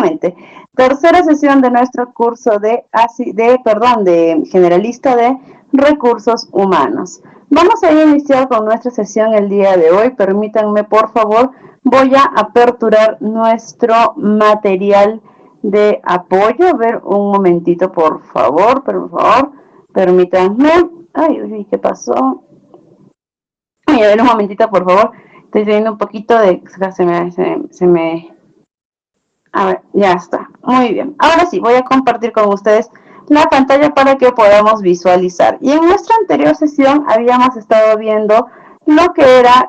efectivamente. Tercera sesión de nuestro curso de generalista de recursos humanos. Vamos a iniciar con nuestra sesión el día de hoy. Permítanme, por favor, voy a aperturar nuestro material de apoyo. A ver, un momentito, por favor, permítanme. Ay, ¿qué pasó? Ay, a ver, un momentito, por favor. Estoy teniendo un poquito de... A ver, ya está. Muy bien. Ahora sí, voy a compartir con ustedes la pantalla para que podamos visualizar. Y en nuestra anterior sesión habíamos estado viendo lo que era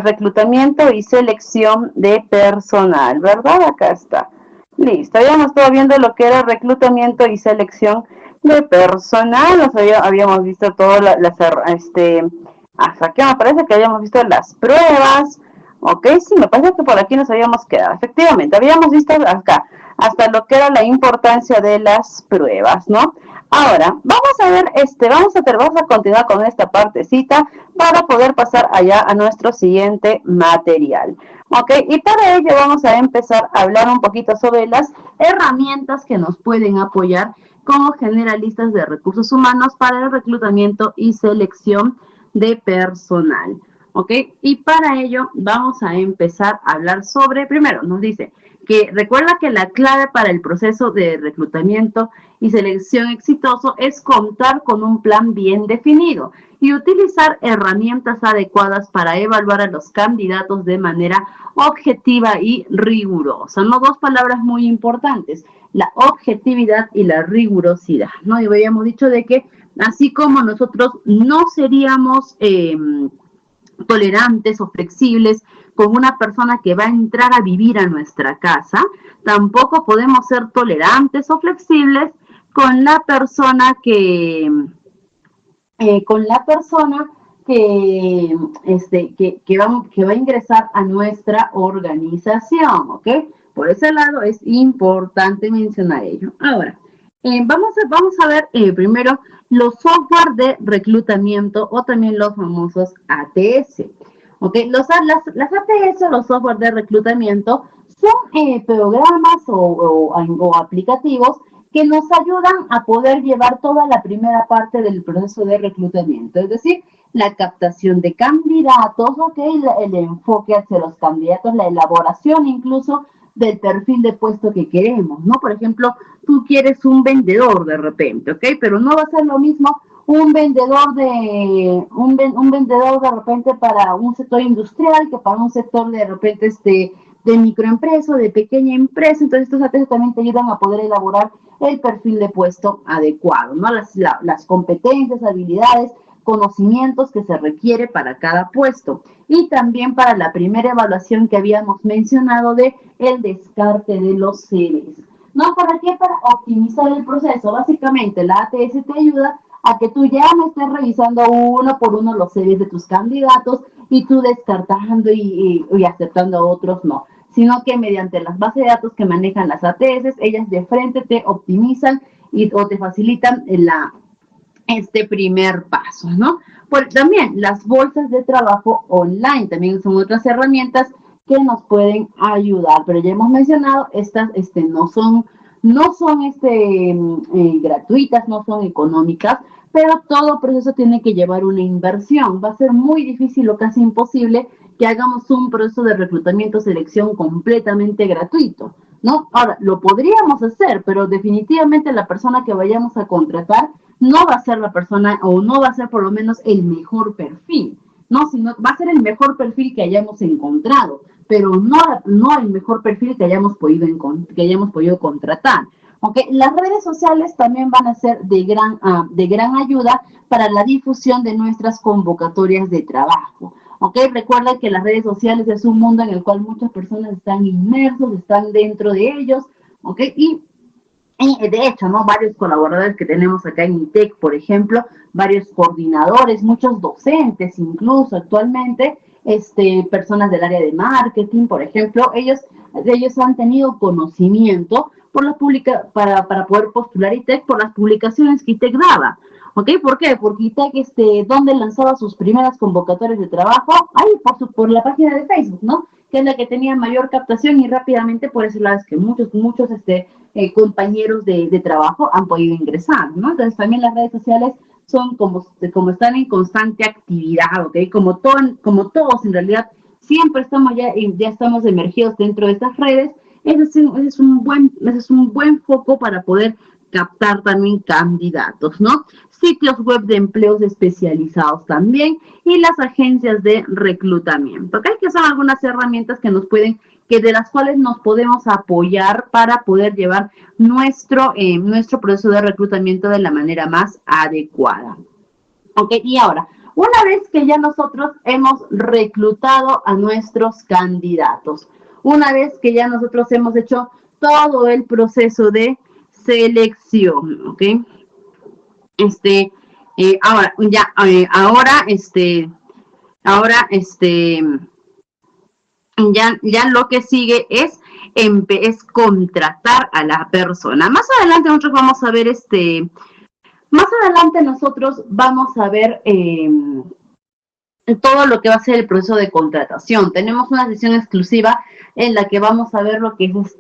reclutamiento y selección de personal, ¿verdad? Acá está. Listo. Habíamos estado viendo lo que era reclutamiento y selección de personal. Habíamos visto todo hasta aquí me parece que habíamos visto las pruebas. Ok, sí, me parece que por aquí nos habíamos quedado. Efectivamente, habíamos visto acá hasta lo que era la importancia de las pruebas, ¿no? Ahora, vamos a ver, vamos a continuar con esta partecita para poder pasar allá a nuestro siguiente material. Ok, y para ello vamos a empezar a hablar un poquito sobre las herramientas que nos pueden apoyar como generalistas de recursos humanos para el reclutamiento y selección de personal. ¿Ok? Y para ello vamos a empezar a hablar sobre, primero nos dice que recuerda que la clave para el proceso de reclutamiento y selección exitoso es contar con un plan bien definido y utilizar herramientas adecuadas para evaluar a los candidatos de manera objetiva y rigurosa, ¿no? Dos palabras muy importantes, la objetividad y la rigurosidad, ¿no? Y habíamos dicho de que así como nosotros no seríamos tolerantes o flexibles con una persona que va a entrar a vivir a nuestra casa, tampoco podemos ser tolerantes o flexibles con la persona que va a ingresar a nuestra organización, ¿ok? Por ese lado es importante mencionar ello. Ahora, vamos a ver primero los software de reclutamiento o también los famosos ATS. ¿Ok? Las ATS, los software de reclutamiento, son programas o aplicativos que nos ayudan a poder llevar toda la primera parte del proceso de reclutamiento, es decir, la captación de candidatos, ¿ok? El enfoque hacia los candidatos, la elaboración incluso del perfil de puesto que queremos, ¿no? Por ejemplo, tú quieres un vendedor de repente, ¿ok? Pero no va a ser lo mismo un vendedor de repente para un sector industrial que para un sector de repente de microempresa o de pequeña empresa. Entonces estos ATS también te ayudan a poder elaborar el perfil de puesto adecuado, ¿no? Las competencias, habilidades, conocimientos que se requiere para cada puesto. Y también para la primera evaluación que habíamos mencionado de el descarte de los CVs. ¿No? ¿Para qué? Para optimizar el proceso. Básicamente la ATS te ayuda a que tú ya no estés revisando uno por uno los CVs de tus candidatos y tú descartando y aceptando a otros no, sino que mediante las bases de datos que manejan las ATS, ellas de frente te optimizan o te facilitan este primer paso, ¿no? Pues también las bolsas de trabajo online también son otras herramientas que nos pueden ayudar, pero ya hemos mencionado, estas no son gratuitas, no son económicas, pero todo proceso tiene que llevar una inversión. Va a ser muy difícil o casi imposible que hagamos un proceso de reclutamiento, selección completamente gratuito, ¿no? Ahora, lo podríamos hacer, pero definitivamente la persona que vayamos a contratar no va a ser la persona o no va a ser por lo menos el mejor perfil, ¿no? Sino va a ser el mejor perfil que hayamos encontrado, pero no el mejor perfil que hayamos podido contratar. Okay. Las redes sociales también van a ser de gran ayuda para la difusión de nuestras convocatorias de trabajo. Okay. Recuerda que las redes sociales es un mundo en el cual muchas personas están inmersos, están dentro de ellos, okay. Y de hecho, ¿no? Varios colaboradores que tenemos acá en ITEC, por ejemplo, varios coordinadores, muchos docentes incluso actualmente, personas del área de marketing, por ejemplo, ellos han tenido conocimiento para poder postular ITEC por las publicaciones que ITEC daba. ¿Ok? ¿Por qué? Porque ITEC, ¿dónde lanzaba sus primeras convocatorias de trabajo? Ahí, por la página de Facebook, ¿no? que es la que tenía mayor captación y rápidamente por ese lado es que muchos compañeros de trabajo han podido ingresar, ¿no? Entonces también las redes sociales son como están en constante actividad, ¿ok? Como todos en realidad siempre ya estamos emergidos dentro de estas redes. Ese es un buen foco para poder captar también candidatos, ¿no? Sitios web de empleos especializados también y las agencias de reclutamiento, ¿ok? Que son algunas herramientas de las cuales nos podemos apoyar para poder llevar nuestro proceso de reclutamiento de la manera más adecuada. ¿Ok? Y ahora, una vez que ya nosotros hemos reclutado a nuestros candidatos, una vez que ya nosotros hemos hecho todo el proceso de selección, ¿ok? Ya lo que sigue es contratar a la persona. Más adelante nosotros vamos a ver todo lo que va a ser el proceso de contratación. Tenemos una sesión exclusiva en la que vamos a ver lo que es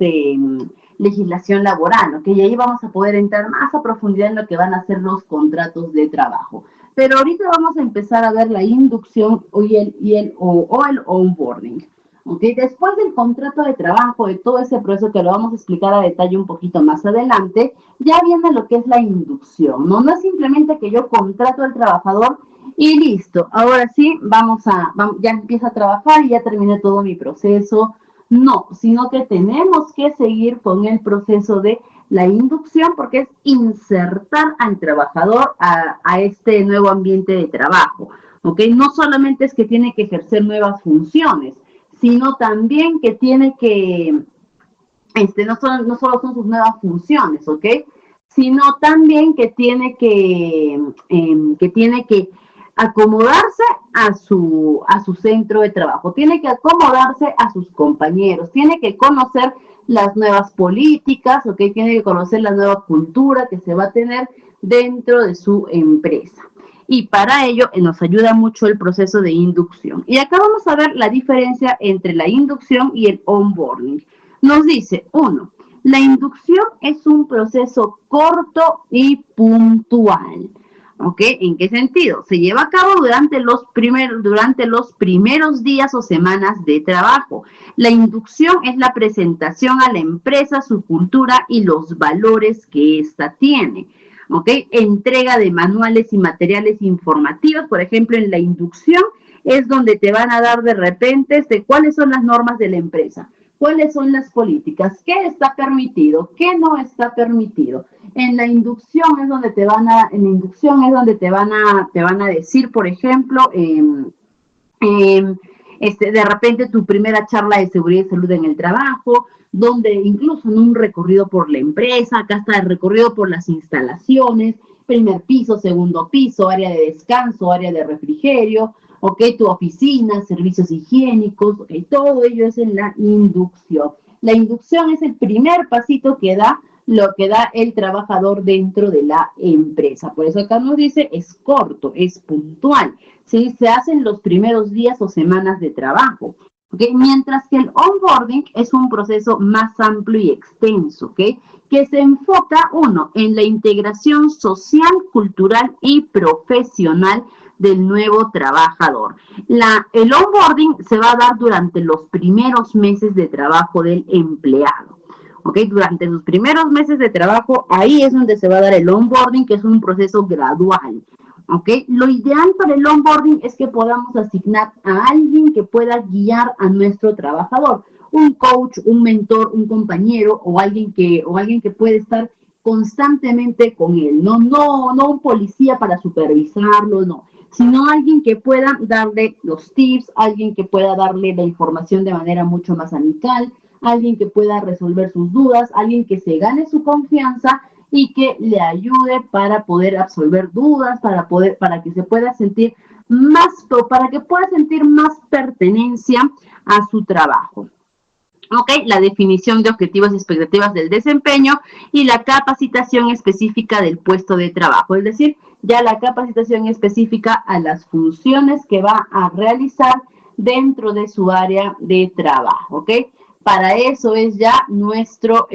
legislación laboral, ¿ok? Y ahí vamos a poder entrar más a profundidad en lo que van a ser los contratos de trabajo. Pero ahorita vamos a empezar a ver la inducción o el onboarding. ¿Okay? Después del contrato de trabajo, de todo ese proceso que lo vamos a explicar a detalle un poquito más adelante, ya viene lo que es la inducción, ¿no? No es simplemente que yo contrato al trabajador y listo, ahora sí, ya empiezo a trabajar y ya terminé todo mi proceso. No, sino que tenemos que seguir con el proceso de la inducción porque es insertar al trabajador a este nuevo ambiente de trabajo, ¿ok? No solamente es que tiene que ejercer nuevas funciones, sino también que tiene que, no solo son sus nuevas funciones, ¿ok? Sino también que tiene que acomodarse a su centro de trabajo, tiene que acomodarse a sus compañeros, tiene que conocer las nuevas políticas, ¿ok? Tiene que conocer la nueva cultura que se va a tener dentro de su empresa. Y para ello nos ayuda mucho el proceso de inducción. Y acá vamos a ver la diferencia entre la inducción y el onboarding. Nos dice, 1, la inducción es un proceso corto y puntual. ¿Ok? ¿En qué sentido? Se lleva a cabo durante los primeros días o semanas de trabajo. La inducción es la presentación a la empresa, su cultura y los valores que ésta tiene. ¿Ok? Entrega de manuales y materiales informativos, por ejemplo, en la inducción es donde te van a dar de repente cuáles son las normas de la empresa, cuáles son las políticas, qué está permitido, qué no está permitido. En la inducción es donde te van a decir, por ejemplo, de repente tu primera charla de seguridad y salud en el trabajo, donde incluso en un recorrido por la empresa, acá está el recorrido por las instalaciones, primer piso, segundo piso, área de descanso, área de refrigerio, ok, tu oficina, servicios higiénicos, ok, todo ello es en la inducción. La inducción es el primer pasito que da el trabajador dentro de la empresa. Por eso acá nos dice, es corto, es puntual, ¿sí? Se hacen los primeros días o semanas de trabajo. ¿Okay? Mientras que el onboarding es un proceso más amplio y extenso, ¿okay? Que se enfoca, 1, en la integración social, cultural y profesional del nuevo trabajador. El onboarding se va a dar durante los primeros meses de trabajo del empleado. ¿Ok? Durante sus primeros meses de trabajo, ahí es donde se va a dar el onboarding, que es un proceso gradual. ¿Ok? Lo ideal para el onboarding es que podamos asignar a alguien que pueda guiar a nuestro trabajador, un coach, un mentor, un compañero o alguien que puede estar constantemente con él, no un policía para supervisarlo, no, sino alguien que pueda darle los tips, alguien que pueda darle la información de manera mucho más amical, alguien que pueda resolver sus dudas, alguien que se gane su confianza y que le ayude para poder absolver dudas, para que se pueda sentir para que pueda sentir más pertenencia a su trabajo. ¿Ok? La definición de objetivos y expectativas del desempeño y la capacitación específica del puesto de trabajo, es decir, ya la capacitación específica a las funciones que va a realizar, dentro de su área de trabajo, ¿ok? Para eso es ya nuestro,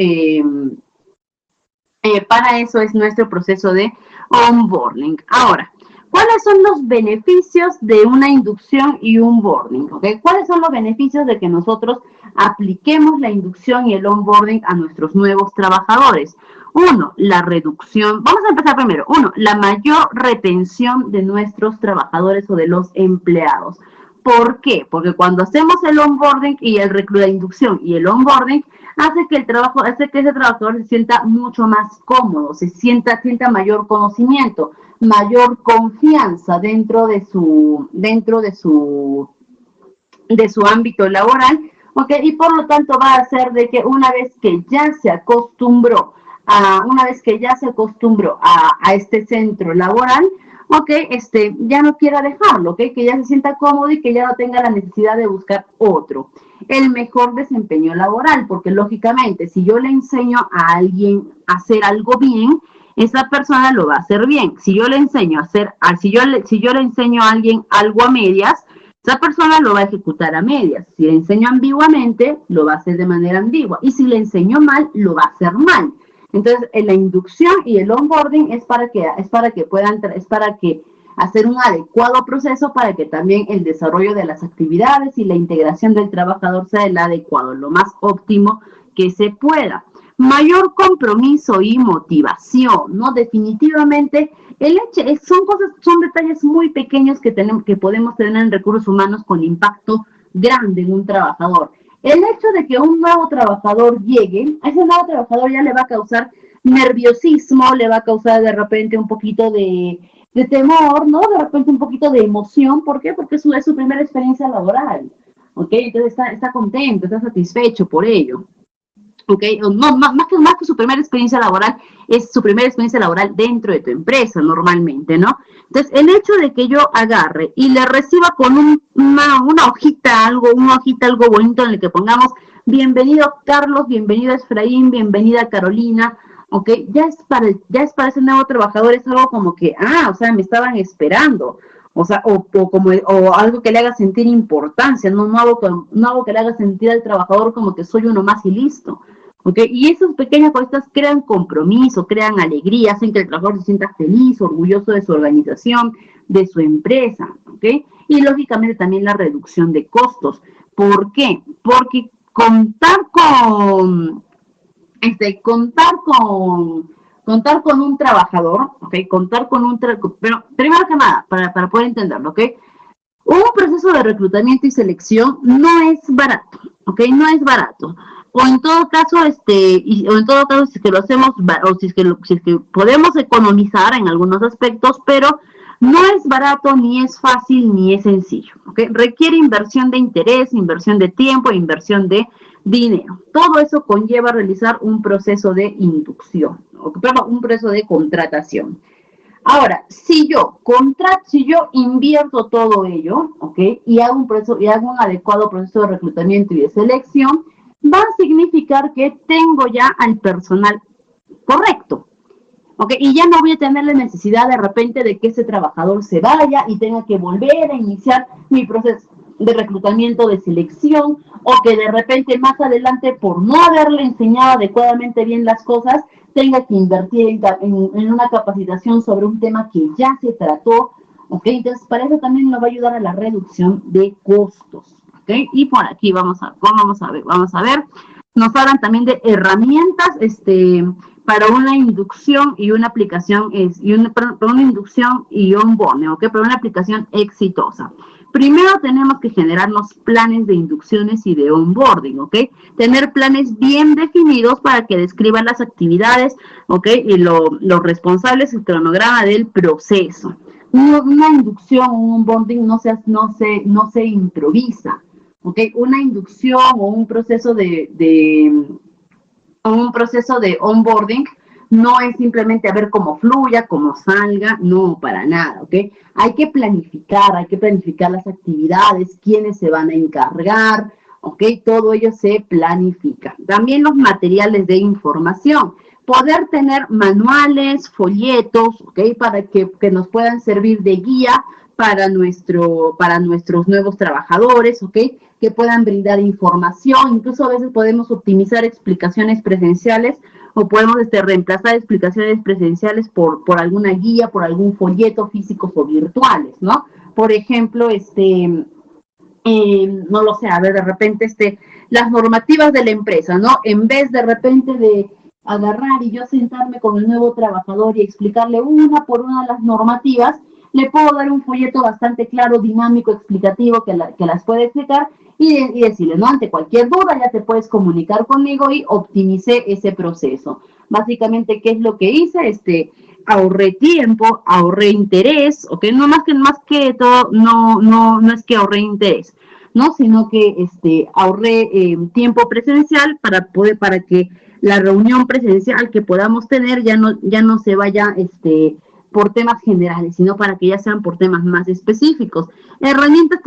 proceso de onboarding. Ahora, ¿cuáles son los beneficios de una inducción y un onboarding? ¿Okay? ¿Cuáles son los beneficios de que nosotros apliquemos la inducción y el onboarding a nuestros nuevos trabajadores? Uno, la reducción. Vamos a empezar primero. Uno, la mayor retención de nuestros trabajadores o de los empleados. ¿Por qué? Porque cuando hacemos el onboarding y la inducción y el onboarding, hace que ese trabajador se sienta mucho más cómodo, sienta mayor conocimiento, mayor confianza dentro de su ámbito laboral, ¿ok? Y por lo tanto va a hacer de que una vez que ya se acostumbró a este centro laboral, ¿ok? Ya no quiera dejarlo, ¿ok? Que ya se sienta cómodo y que ya no tenga la necesidad de buscar otro. El mejor desempeño laboral, porque lógicamente si yo le enseño a alguien a hacer algo bien, esa persona lo va a hacer bien. Si yo le enseño si yo le enseño a alguien algo a medias, esa persona lo va a ejecutar a medias. Si le enseño ambiguamente, lo va a hacer de manera ambigua. Y si le enseño mal, lo va a hacer mal. Entonces, la inducción y el onboarding es para que hacer un adecuado proceso para que también el desarrollo de las actividades y la integración del trabajador sea el adecuado, lo más óptimo que se pueda. Mayor compromiso y motivación, ¿no? Definitivamente, son detalles muy pequeños que podemos tener en recursos humanos con impacto grande en un trabajador. El hecho de que un nuevo trabajador llegue, a ese nuevo trabajador ya le va a causar nerviosismo, le va a causar de repente un poquito de temor, ¿no? De repente un poquito de emoción. ¿Por qué? Porque es su primera experiencia laboral, ¿ok? Entonces está contento, está satisfecho por ello. ¿Ok? No, más que su primera experiencia laboral, es su primera experiencia laboral dentro de tu empresa normalmente, ¿no? Entonces, el hecho de que yo agarre y le reciba con una hojita, algo bonito en el que pongamos, bienvenido Carlos, bienvenido Efraín, bienvenida Carolina, ¿ok? Ya es para ese nuevo trabajador, es algo como que, o sea, me estaban esperando. O sea, o algo que le haga sentir importancia, no algo que le haga sentir al trabajador como que soy uno más y listo. ¿Okay? Y esas pequeñas cosas crean compromiso, crean alegría, hacen que el trabajador se sienta feliz, orgulloso de su organización, de su empresa. ¿Okay? Y lógicamente también la reducción de costos. ¿Por qué? Porque contar con un trabajador, ¿ok? Pero primero que nada, para poder entenderlo, ¿ok? Un proceso de reclutamiento y selección no es barato, ¿ok? No es barato. O en todo caso, si es que lo hacemos, o si es que podemos economizar en algunos aspectos, pero no es barato, ni es fácil, ni es sencillo, ¿ok? Requiere inversión de interés, inversión de tiempo, inversión de dinero. Todo eso conlleva realizar un proceso de inducción, un proceso de contratación. Ahora, si yo invierto todo ello, ¿ok? Y hago un adecuado proceso de reclutamiento y de selección, va a significar que tengo ya al personal correcto, ¿ok? Y ya no voy a tener la necesidad de repente de que ese trabajador se vaya y tenga que volver a iniciar mi proceso de reclutamiento, de selección, o que de repente más adelante, por no haberle enseñado adecuadamente bien las cosas, tenga que invertir en una capacitación sobre un tema que ya se trató, ¿ok? Entonces, para eso también nos va a ayudar a la reducción de costos, ¿ok? Y por aquí vamos a ver, nos hablan también de herramientas, para una inducción y una aplicación, para una inducción y onboarding, ¿ok? Para una aplicación exitosa. Primero tenemos que generarnos planes de inducciones y de onboarding, ¿ok? Tener planes bien definidos para que describan las actividades, ¿ok? Y los responsables, el cronograma del proceso. Una inducción, un onboarding no se improvisa, ¿ok? Una inducción o un proceso de onboarding no es simplemente a ver cómo fluya, cómo salga, no, para nada, ¿ok? Hay que planificar las actividades, quiénes se van a encargar, ¿ok? Todo ello se planifica. También los materiales de información. Poder tener manuales, folletos, ¿ok? Para que nos puedan servir de guía para nuestros nuevos trabajadores, ¿ok? Que puedan brindar información, incluso a veces podemos optimizar explicaciones presenciales o podemos reemplazar explicaciones presenciales por alguna guía, por algún folleto físicos o virtuales, ¿no? Por ejemplo, no lo sé, a ver, de repente, las normativas de la empresa, ¿no? En vez de repente de agarrar y yo sentarme con el nuevo trabajador y explicarle una por una las normativas, le puedo dar un folleto bastante claro, dinámico, explicativo, que las puede explicar y decirle, ¿no? Ante cualquier duda ya te puedes comunicar conmigo y optimicé ese proceso. Básicamente, ¿qué es lo que hice? Ahorré tiempo, ahorré interés, ¿ok? No más que todo, no es que ahorré interés, ¿no? Sino que ahorré tiempo presencial para que la reunión presencial que podamos tener ya no se vaya por temas generales, sino para que ya sean por temas más específicos. Herramientas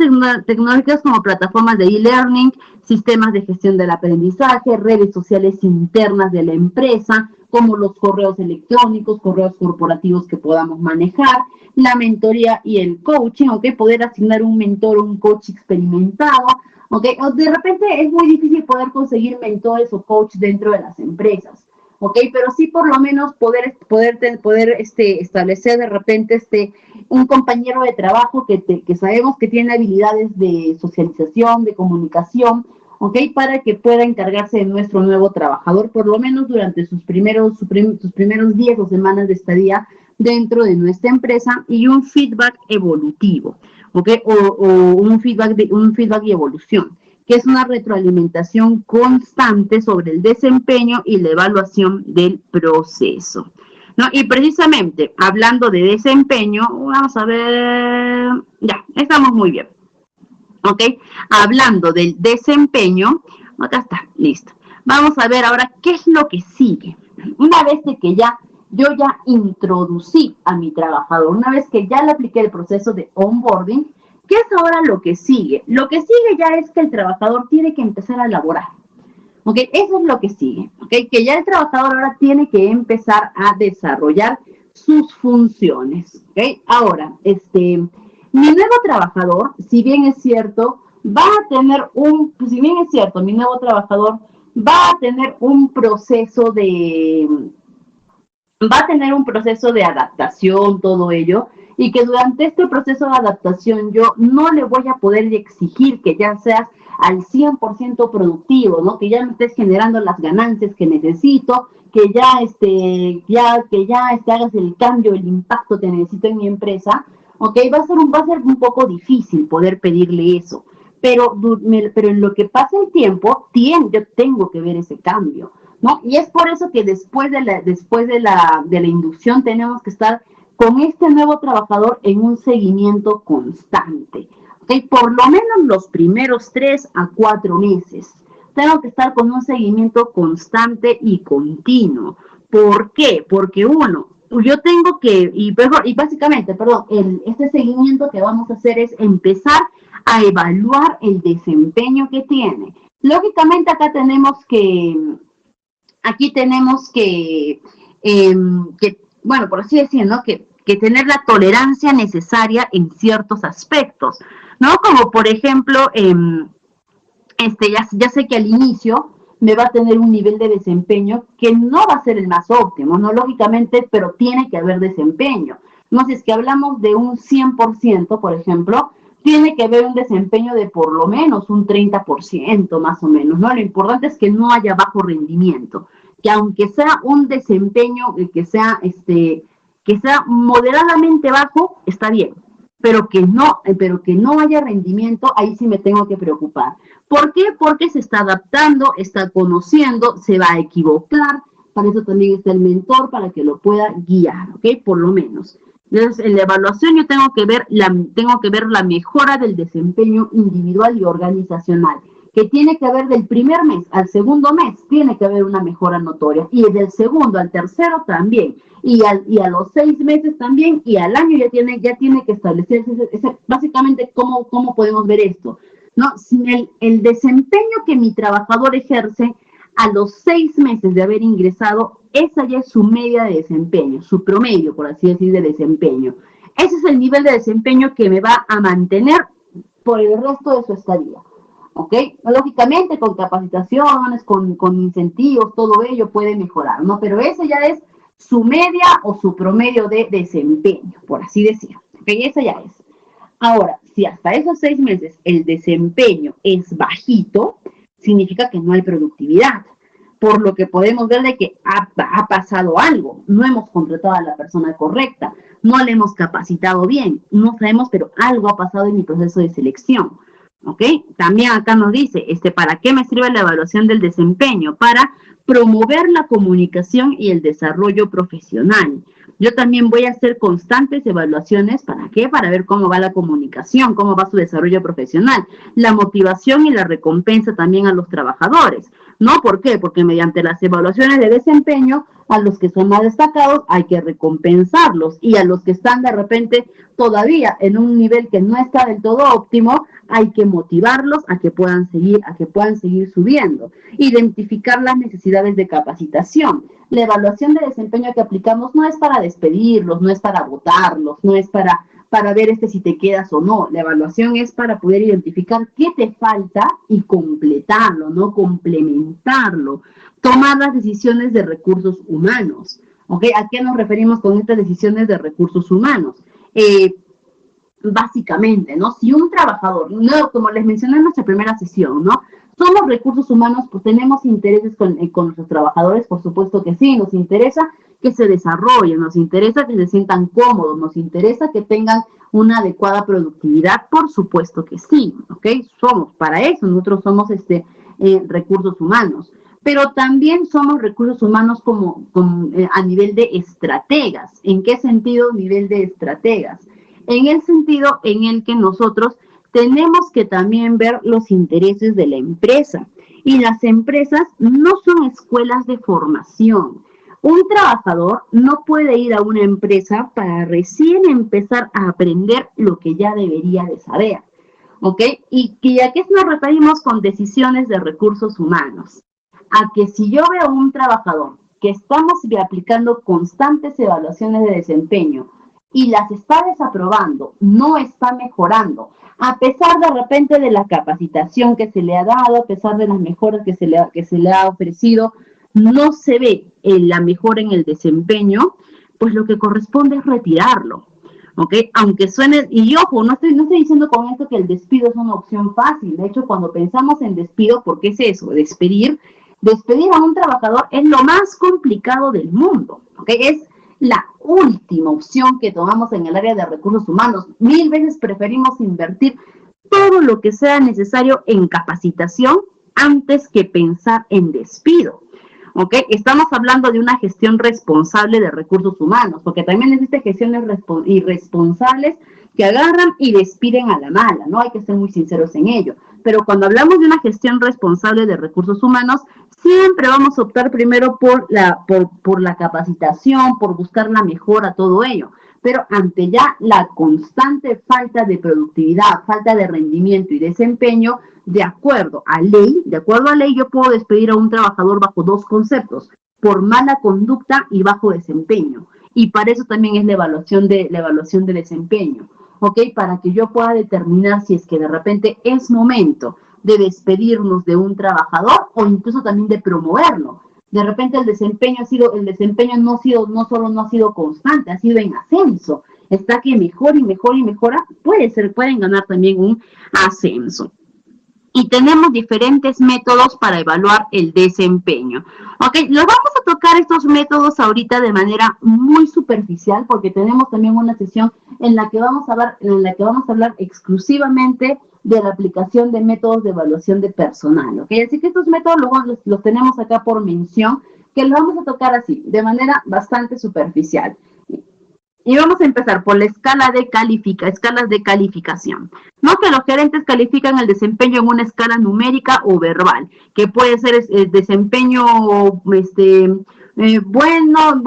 tecnológicas como plataformas de e-learning, sistemas de gestión del aprendizaje, redes sociales internas de la empresa, como los correos electrónicos, correos corporativos que podamos manejar, la mentoría y el coaching, ¿ok? Poder asignar un mentor o un coach experimentado, ¿ok? O de repente es muy difícil poder conseguir mentores o coach dentro de las empresas, ¿ok? Pero sí por lo menos poder establecer de repente un compañero de trabajo que sabemos que tiene habilidades de socialización, de comunicación, ¿ok? Para que pueda encargarse de nuestro nuevo trabajador, por lo menos durante sus primeros días o semanas de estadía dentro de nuestra empresa, y un feedback evolutivo, ¿ok? O un feedback y evolución, que es una retroalimentación constante sobre el desempeño y la evaluación del proceso, ¿no? Y precisamente, hablando de desempeño, vamos a ver, ya, estamos muy bien, ¿ok? Hablando del desempeño, acá está, listo. Vamos a ver ahora qué es lo que sigue. Una vez de que yo ya introducí a mi trabajador, una vez que ya le apliqué el proceso de onboarding, ¿qué es ahora lo que sigue? Lo que sigue ya es que el trabajador tiene que empezar a laborar, ¿ok? Eso es lo que sigue, ¿ok? Que ya el trabajador ahora tiene que empezar a desarrollar sus funciones, ¿ok? Ahora, mi nuevo trabajador, si bien es cierto, mi nuevo trabajador va a tener un proceso de adaptación, todo ello, y que durante este proceso de adaptación yo no le voy a poder exigir que ya seas al 100% productivo, ¿no? Que ya me estés generando las ganancias que necesito, que ya hagas el cambio, el impacto que necesito en mi empresa, ¿ok? Va a ser un poco difícil poder pedirle eso, pero en lo que pasa el tiempo, yo tengo que ver ese cambio, ¿no? Y es por eso que después de la inducción tenemos que estar con este nuevo trabajador en un seguimiento constante, ¿ok? Por lo menos los primeros 3 a 4 meses. Tengo que estar con un seguimiento constante y continuo. ¿Por qué? Porque yo tengo que, básicamente, este seguimiento que vamos a hacer es empezar a evaluar el desempeño que tiene. Lógicamente acá tenemos que bueno, por así decirlo, ¿no? Que tener la tolerancia necesaria en ciertos aspectos, ¿no? Como por ejemplo, ya sé que al inicio me va a tener un nivel de desempeño que no va a ser el más óptimo, ¿no? Lógicamente, pero tiene que haber desempeño. No, si es que hablamos de un 100%, por ejemplo, tiene que haber un desempeño de por lo menos un 30% más o menos, ¿no? Lo importante es que no haya bajo rendimiento, que aunque sea un desempeño que sea moderadamente bajo, está bien, pero que no haya rendimiento, ahí sí me tengo que preocupar. ¿Por qué? Porque se está adaptando, está conociendo, se va a equivocar, para eso también está el mentor, para que lo pueda guiar, ¿ok? Por lo menos. Entonces, en la evaluación yo tengo que ver la mejora del desempeño individual y organizacional, que tiene que haber del primer mes al segundo mes, tiene que haber una mejora notoria, y del segundo al tercero también, y a los 6 meses también, y al año ya tiene que establecerse básicamente cómo podemos ver esto, ¿no? Sin el desempeño que mi trabajador ejerce a los 6 meses de haber ingresado, esa ya es su media de desempeño, su promedio, por así decir, de desempeño. ese es el nivel de desempeño que me va a mantener por el resto de su estadía. ¿Ok? Lógicamente, con capacitaciones, con incentivos, todo ello puede mejorar, ¿no? Pero ese ya es su media o su promedio de desempeño, por así decirlo. ¿Ok? Esa ya es. Ahora, si hasta esos 6 meses el desempeño es bajito, significa que no hay productividad. Por lo que podemos ver de que ha pasado algo. No hemos contratado a la persona correcta, no le hemos capacitado bien, no sabemos, pero algo ha pasado en mi proceso de selección. ¿Ok? También acá nos dice, ¿para qué me sirve la evaluación del desempeño? Para promover la comunicación y el desarrollo profesional. Yo también voy a hacer constantes evaluaciones, ¿para qué? Para ver cómo va la comunicación, cómo va su desarrollo profesional, la motivación y la recompensa también a los trabajadores. ¿No? ¿Por qué? Porque mediante las evaluaciones de desempeño, a los que son más destacados hay que recompensarlos y a los que están de repente todavía en un nivel que no está del todo óptimo, hay que motivarlos a que puedan seguir subiendo. Identificar las necesidades de capacitación. La evaluación de desempeño que aplicamos no es para despedirlos, no es para votarlos, no es para ver si te quedas o no. La evaluación es para poder identificar qué te falta y completarlo, ¿no? Complementarlo. Tomar las decisiones de recursos humanos. ¿Ok? ¿A qué nos referimos con estas decisiones de recursos humanos? Básicamente, ¿no? Si un trabajador, no, como les mencioné en nuestra primera sesión, ¿no? Somos recursos humanos, pues tenemos intereses con nuestros trabajadores, por supuesto que sí, nos interesa que se desarrollen, nos interesa que se sientan cómodos, nos interesa que tengan una adecuada productividad, por supuesto que sí, ¿ok? Para eso, nosotros somos recursos humanos, pero también somos recursos humanos a nivel de estrategas. ¿En qué sentido nivel de estrategas? En el sentido en el que nosotros tenemos que también ver los intereses de la empresa. Y las empresas no son escuelas de formación. Un trabajador no puede ir a una empresa para recién empezar a aprender lo que ya debería de saber. ¿Ok? ¿Y a qué nos referimos con decisiones de recursos humanos? A que si yo veo a un trabajador que estamos aplicando constantes evaluaciones de desempeño y las está desaprobando, no está mejorando, a pesar de repente de la capacitación que se le ha dado, a pesar de las mejoras que se le ha ofrecido, no se ve la mejora en el desempeño, pues lo que corresponde es retirarlo. ¿Ok? Aunque suene, y ojo, no estoy diciendo con esto que el despido es una opción fácil. De hecho, cuando pensamos en despido, ¿por qué es eso? Despedir a un trabajador es lo más complicado del mundo. ¿Ok? Es la última opción que tomamos en el área de recursos humanos. 1000 veces preferimos invertir todo lo que sea necesario en capacitación antes que pensar en despido. ¿Ok? Estamos hablando de una gestión responsable de recursos humanos, porque también existen gestiones irresponsables que agarran y despiden a la mala, ¿no? Hay que ser muy sinceros en ello. Pero cuando hablamos de una gestión responsable de recursos humanos, siempre vamos a optar primero por la capacitación, por buscar la mejora, todo ello. Pero ante ya la constante falta de productividad, falta de rendimiento y desempeño, de acuerdo a ley, yo puedo despedir a un trabajador bajo 2 conceptos, por mala conducta y bajo desempeño. Y para eso también es la evaluación de desempeño, ¿ok? Para que yo pueda determinar si es que de repente es momento de despedirnos de un trabajador o incluso también de promoverlo. De repente el desempeño no solo no ha sido constante, ha sido en ascenso. Está que mejora y mejora y mejora, pueden ganar también un ascenso. Y tenemos diferentes métodos para evaluar el desempeño. Ok, los vamos a tocar estos métodos ahorita de manera muy superficial porque tenemos también una sesión en la que vamos a hablar exclusivamente de la aplicación de métodos de evaluación de personal. Ok, así que estos métodos los tenemos acá por mención, que los vamos a tocar así, de manera bastante superficial. Y vamos a empezar por la escalas de calificación. No que los gerentes califican el desempeño en una escala numérica o verbal, que puede ser el desempeño bueno,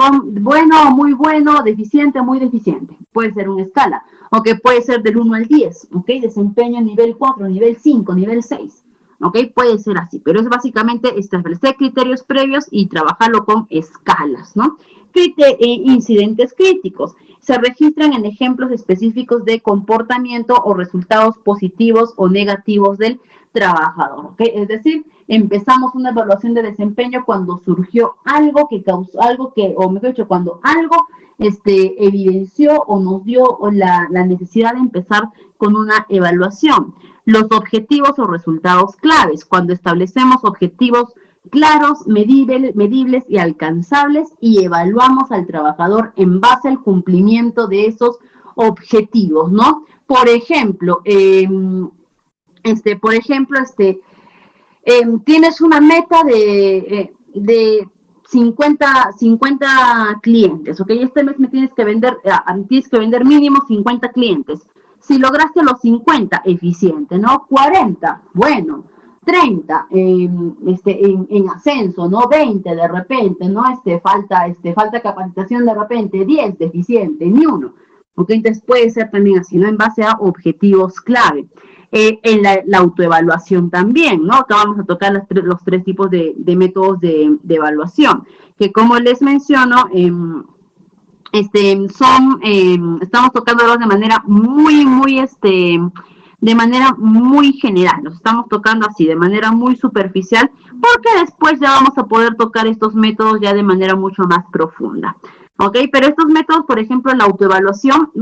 muy bueno, deficiente, muy deficiente. Puede ser una escala. O que puede ser del 1 al 10, ¿ok? Desempeño nivel 4, nivel 5, nivel 6. ¿Ok? Puede ser así, pero es básicamente establecer criterios previos y trabajarlo con escalas, ¿no? Incidentes críticos. Se registran en ejemplos específicos de comportamiento o resultados positivos o negativos del trabajador. ¿Okay? Es decir, empezamos una evaluación de desempeño cuando surgió algo que causó, o mejor dicho, cuando algo evidenció o nos dio la necesidad de empezar con una evaluación. Los objetivos o resultados claves, cuando establecemos objetivos claros, medibles y alcanzables y evaluamos al trabajador en base al cumplimiento de esos objetivos, ¿no? Por ejemplo, tienes una meta de 50 clientes, ¿ok? Este mes me tienes que vender mínimo 50 clientes. Si lograste los 50, eficiente, ¿no? 40, bueno. 30 en ascenso, ¿no? 20 de repente, ¿no? Falta capacitación de repente, 10 deficiente, ni uno. ¿Ok? Entonces puede ser también así, ¿no? En base a objetivos clave. En la autoevaluación también, ¿no? Acá vamos a tocar los tres tipos de métodos de evaluación, que como les menciono, estamos tocándolos de manera de manera muy general, los estamos tocando así, de manera muy superficial, porque después ya vamos a poder tocar estos métodos ya de manera mucho más profunda. ¿Ok? Pero estos métodos, por ejemplo, la autoevaluación,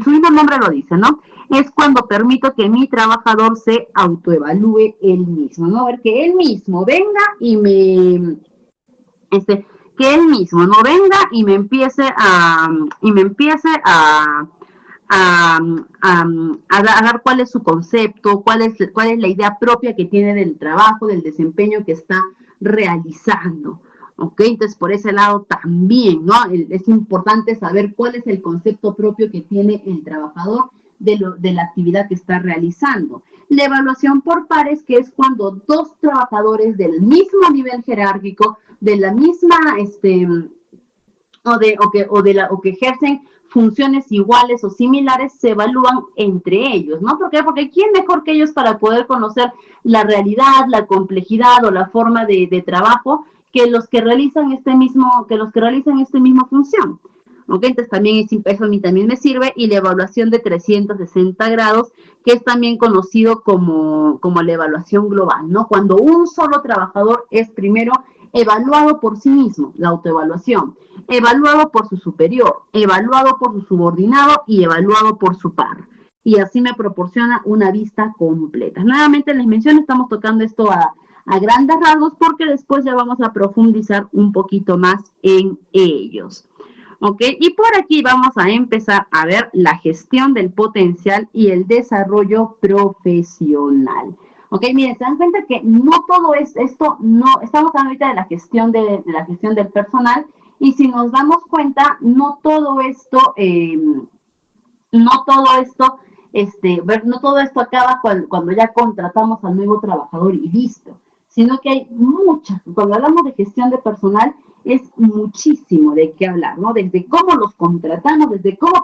su mismo nombre lo dice, ¿no? Es cuando permito que mi trabajador se autoevalúe él mismo, ¿no? A ver, que él mismo venga y que él mismo no venga y me empiece a dar cuál es su concepto, cuál es la idea propia que tiene del trabajo, del desempeño que está realizando. ¿Ok? Entonces, por ese lado también, ¿no? Es importante saber cuál es el concepto propio que tiene el trabajador de la actividad que está realizando. La evaluación por pares, que es cuando dos trabajadores del mismo nivel jerárquico, de la misma, o que ejercen funciones iguales o similares, se evalúan entre ellos, ¿no? ¿Por qué? Porque ¿quién mejor que ellos para poder conocer la realidad, la complejidad o la forma de trabajo que los que realizan esta misma función? ¿Ok? Entonces también eso a mí también me sirve. Y la evaluación de 360 grados, que es también conocido como la evaluación global, ¿no? Cuando un solo trabajador es primero evaluado por sí mismo, la autoevaluación, evaluado por su superior, evaluado por su subordinado y evaluado por su par. Y así me proporciona una vista completa. Nuevamente les menciono, estamos tocando esto a grandes rasgos porque después ya vamos a profundizar un poquito más en ellos. ¿Ok? Y por aquí vamos a empezar a ver la gestión del potencial y el desarrollo profesional. ¿Ok? Miren, se dan cuenta que no todo es esto, no, estamos hablando ahorita de la gestión del personal, y si nos damos cuenta, no todo esto acaba cuando ya contratamos al nuevo trabajador y listo, sino que hay muchas, cuando hablamos de gestión de personal, es muchísimo de qué hablar, ¿no? Desde cómo los contratamos, desde cómo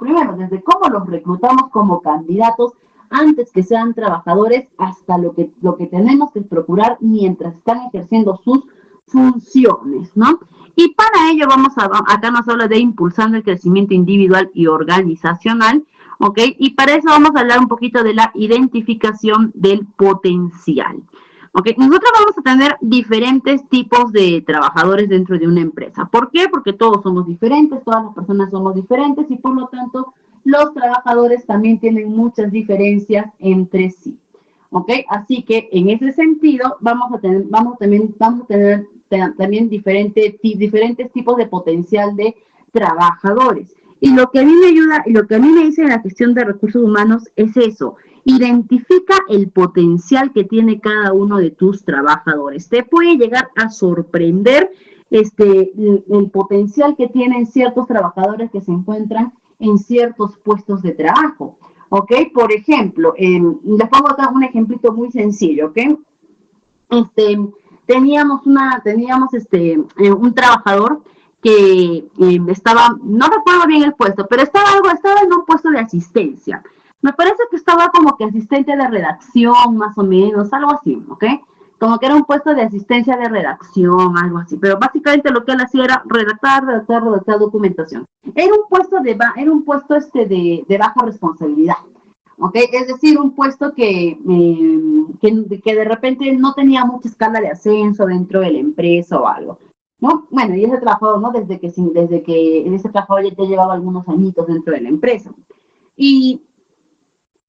los reclutamos como candidatos antes que sean trabajadores, hasta lo que tenemos que procurar mientras están ejerciendo sus funciones, ¿no? Y para ello acá nos habla de impulsando el crecimiento individual y organizacional, ¿ok? Y para eso vamos a hablar un poquito de la identificación del potencial. ¿Ok? Nosotros vamos a tener diferentes tipos de trabajadores dentro de una empresa. ¿Por qué? Porque todos somos diferentes, todas las personas somos diferentes y por lo tanto los trabajadores también tienen muchas diferencias entre sí. ¿Ok? Así que en ese sentido vamos a tener también diferentes tipos de potencial de trabajadores. Y lo que a mí me ayuda, y lo que a mí me dice en la gestión de recursos humanos es eso: identifica el potencial que tiene cada uno de tus trabajadores. Te puede llegar a sorprender el potencial que tienen ciertos trabajadores que se encuentran en ciertos puestos de trabajo. ¿Ok? Por ejemplo, les pongo acá un ejemplito muy sencillo, ¿ok? Teníamos un trabajador que estaba, no recuerdo bien el puesto, pero estaba en un puesto de asistencia. Me parece que estaba como que asistente de redacción, más o menos, algo así, ¿ok? como que era un puesto de asistencia de redacción, algo así, pero básicamente lo que él hacía era redactar documentación. Era un puesto de baja responsabilidad, ¿ok? Es decir, un puesto que de repente no tenía mucha escala de ascenso dentro de la empresa o algo, ¿no? Bueno, y ese trabajador, ¿no? Desde que ese trabajador ya llevaba algunos añitos dentro de la empresa. Y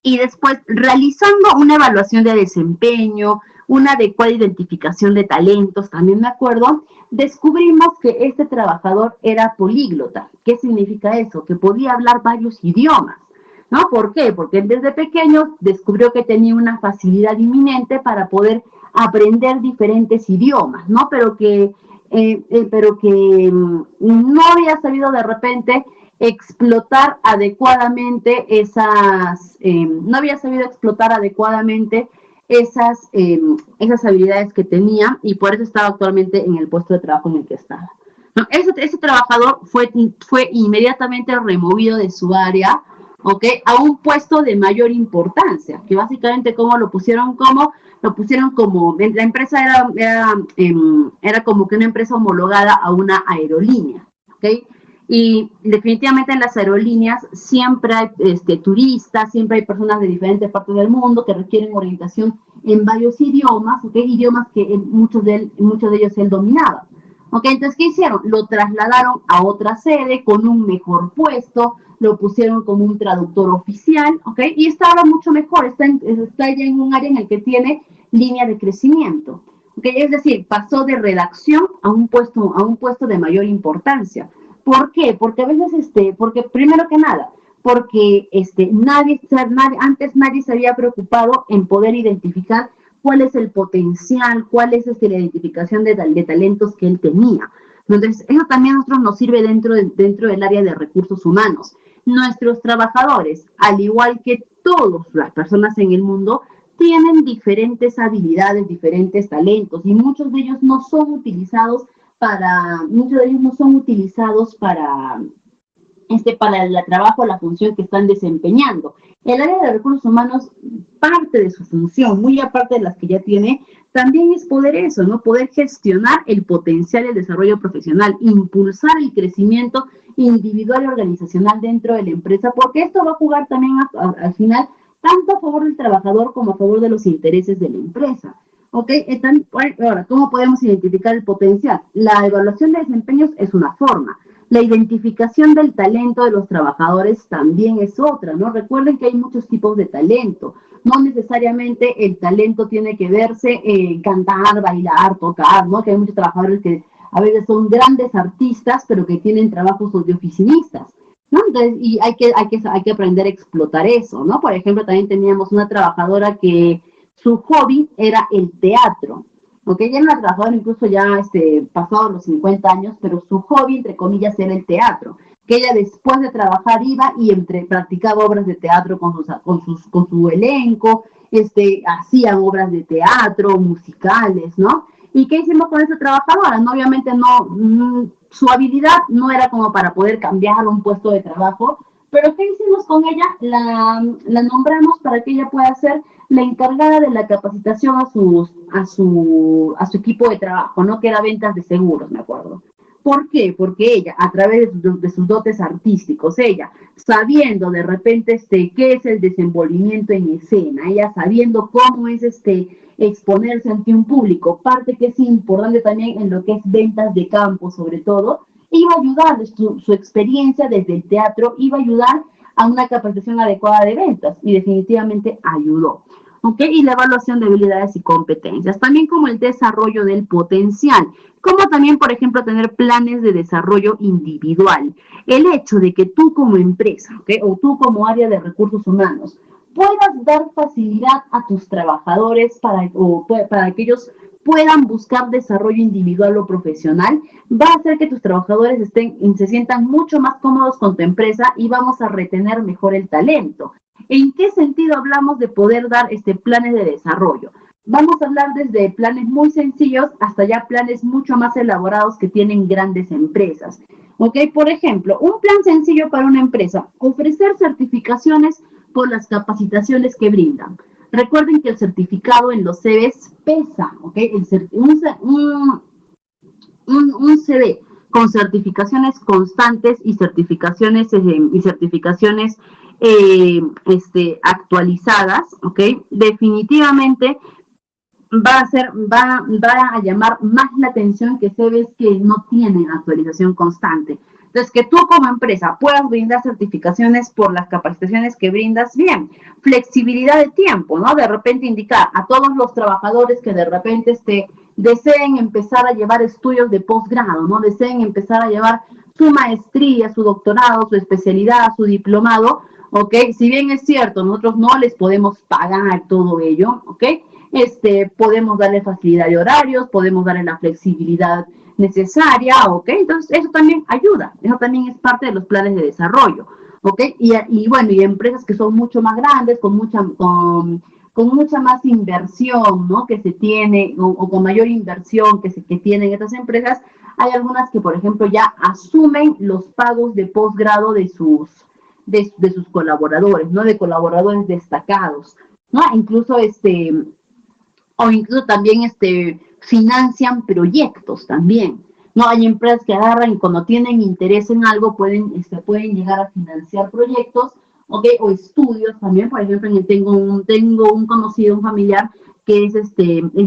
después, realizando una evaluación de desempeño, una adecuada identificación de talentos, también me acuerdo, descubrimos que este trabajador era políglota. ¿Qué significa eso? Que podía hablar varios idiomas, ¿no? ¿Por qué? Porque desde pequeño descubrió que tenía una facilidad inminente para poder aprender diferentes idiomas, ¿no? Pero que no había sabido de repente explotar adecuadamente no había sabido explotar adecuadamente esas habilidades que tenía, y por eso estaba actualmente en el puesto de trabajo en el que estaba. No, ese trabajador fue inmediatamente removido de su área, ¿ok? A un puesto de mayor importancia, que básicamente lo pusieron como, la empresa era como que una empresa homologada a una aerolínea, ¿ok? Y definitivamente en las aerolíneas siempre hay turistas, siempre hay personas de diferentes partes del mundo que requieren orientación en varios idiomas, ¿okay? Idiomas que muchos de ellos él dominaba. ¿Okay? Entonces, ¿qué hicieron? Lo trasladaron a otra sede con un mejor puesto, lo pusieron como un traductor oficial, ¿okay? Y está ahora mucho mejor, está ya en un área en el que tiene línea de crecimiento. ¿Okay? Es decir, pasó de redacción a un puesto de mayor importancia. ¿Por qué? Porque a veces, porque primero que nada, porque antes nadie se había preocupado en poder identificar cuál es el potencial, cuál es la identificación de talentos que él tenía. Entonces, eso también a nosotros nos sirve dentro del área de recursos humanos. Nuestros trabajadores, al igual que todas las personas en el mundo, tienen diferentes habilidades, diferentes talentos, y muchos de ellos no son utilizados para el trabajo, la función que están desempeñando. El área de recursos humanos, parte de su función, muy aparte de las que ya tiene, también es poder gestionar el potencial y el desarrollo profesional, impulsar el crecimiento individual y organizacional dentro de la empresa, porque esto va a jugar también al final tanto a favor del trabajador como a favor de los intereses de la empresa. ¿Ok? Ahora, ¿cómo podemos identificar el potencial? La evaluación de desempeños es una forma. La identificación del talento de los trabajadores también es otra, ¿no? Recuerden que hay muchos tipos de talento. No necesariamente el talento tiene que verse en cantar, bailar, tocar, ¿no? Que hay muchos trabajadores que a veces son grandes artistas, pero que tienen trabajos de oficinistas, ¿no? Entonces, y hay que aprender a explotar eso, ¿no? Por ejemplo, también teníamos una trabajadora que su hobby era el teatro, ¿ok? Ella era una trabajadora incluso ya pasado los 50 años, pero su hobby, entre comillas, era el teatro, que ella después de trabajar iba y practicaba obras de teatro con su elenco, hacían obras de teatro, musicales, ¿no? ¿Y qué hicimos con esa trabajadora? No, obviamente su habilidad no era como para poder cambiar un puesto de trabajo, pero ¿qué hicimos con ella? La nombramos para que ella pueda ser la encargada de la capacitación a su equipo de trabajo, ¿no? Que era ventas de seguros, me acuerdo. ¿Por qué? Porque ella, a través de sus dotes artísticos, ella, sabiendo de repente qué es el desenvolvimiento en escena, ella sabiendo cómo es exponerse ante un público, parte que es importante también en lo que es ventas de campo, sobre todo, iba a ayudar, su experiencia desde el teatro iba a ayudar a una capacitación adecuada de ventas, y definitivamente ayudó. ¿Ok? Y la evaluación de habilidades y competencias, también como el desarrollo del potencial, como también, por ejemplo, tener planes de desarrollo individual. El hecho de que tú como empresa, ¿ok? O tú como área de recursos humanos, puedas dar facilidad a tus trabajadores para que ellos puedan buscar desarrollo individual o profesional, va a hacer que tus trabajadores se sientan mucho más cómodos con tu empresa y vamos a retener mejor el talento. ¿En qué sentido hablamos de poder dar planes de desarrollo? Vamos a hablar desde planes muy sencillos hasta ya planes mucho más elaborados que tienen grandes empresas. ¿Ok? Por ejemplo, un plan sencillo para una empresa, ofrecer certificaciones por las capacitaciones que brindan. Recuerden que el certificado en los CVs pesa, ¿ok? Un CV con certificaciones constantes y certificaciones actualizadas, ¿ok? Definitivamente va a llamar más la atención que CVs que no tienen actualización constante. Entonces, que tú como empresa puedas brindar certificaciones por las capacitaciones que brindas, bien. Flexibilidad de tiempo, ¿no? De repente indicar a todos los trabajadores que de repente deseen empezar a llevar estudios de posgrado, ¿no? Deseen empezar a llevar su maestría, su doctorado, su especialidad, su diplomado, ¿ok? Si bien es cierto, nosotros no les podemos pagar todo ello, ¿ok? Podemos darle facilidad de horarios, podemos darle la flexibilidad necesaria, ¿ok? Entonces, eso también ayuda, eso también es parte de los planes de desarrollo, ¿ok? Y bueno, y empresas que son mucho más grandes, con mucha más inversión, ¿no? Que se tiene, o con mayor inversión que tienen estas empresas, hay algunas que, por ejemplo, ya asumen los pagos de posgrado de sus colaboradores, ¿no? De colaboradores destacados, ¿no? Incluso también financian proyectos también. No hay empresas que agarran y cuando tienen interés en algo pueden llegar a financiar proyectos, ¿okay? O estudios también. Por ejemplo, tengo un conocido, un familiar que es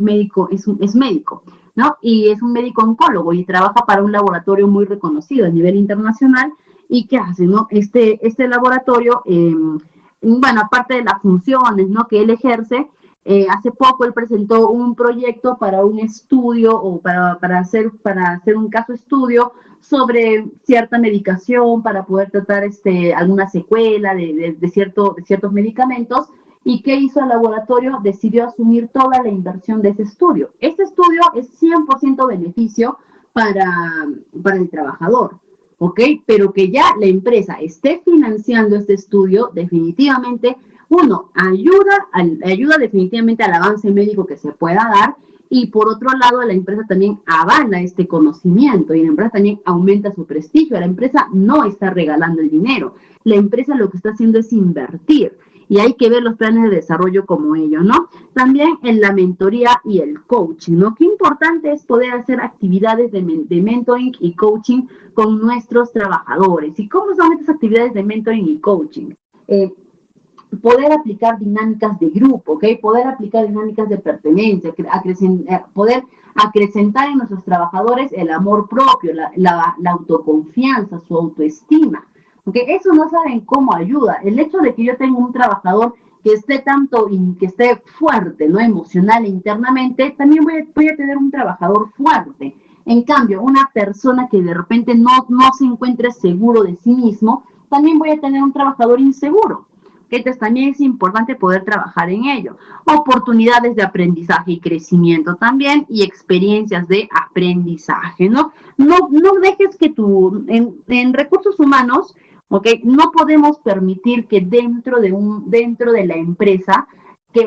médico, es médico, ¿no? Y es un médico oncólogo y trabaja para un laboratorio muy reconocido a nivel internacional. ¿Y qué hace, no? Este laboratorio, bueno, aparte de las funciones, ¿no? Que él ejerce, hace poco él presentó un proyecto para un estudio o para hacer un caso estudio sobre cierta medicación para poder tratar alguna secuela de ciertos medicamentos. ¿Y qué hizo el laboratorio? Decidió asumir toda la inversión de ese estudio. Este estudio es 100% beneficio para el trabajador, ¿ok? Pero que ya la empresa esté financiando este estudio, definitivamente uno, ayuda definitivamente al avance médico que se pueda dar, y por otro lado la empresa también avala este conocimiento y la empresa también aumenta su prestigio. La empresa no está regalando el dinero, la empresa lo que está haciendo es invertir y hay que ver los planes de desarrollo como ello, ¿no? También en la mentoría y el coaching, ¿no? Qué importante es poder hacer actividades de mentoring y coaching con nuestros trabajadores. ¿Y cómo son estas actividades de mentoring y coaching? Poder aplicar dinámicas de grupo, ¿ok? Poder aplicar dinámicas de pertenencia, poder acrecentar en nuestros trabajadores el amor propio, la autoconfianza, su autoestima, ¿ok? Eso no saben cómo ayuda. El hecho de que yo tenga un trabajador que esté que esté fuerte, ¿no? Emocional e internamente, también voy a tener un trabajador fuerte. En cambio, una persona que de repente no se encuentre seguro de sí mismo, también voy a tener un trabajador inseguro. Entonces también es importante poder trabajar en ello. Oportunidades de aprendizaje y crecimiento también, y experiencias de aprendizaje, ¿no? No dejes que en recursos humanos, ¿ok? No podemos permitir que dentro de la empresa,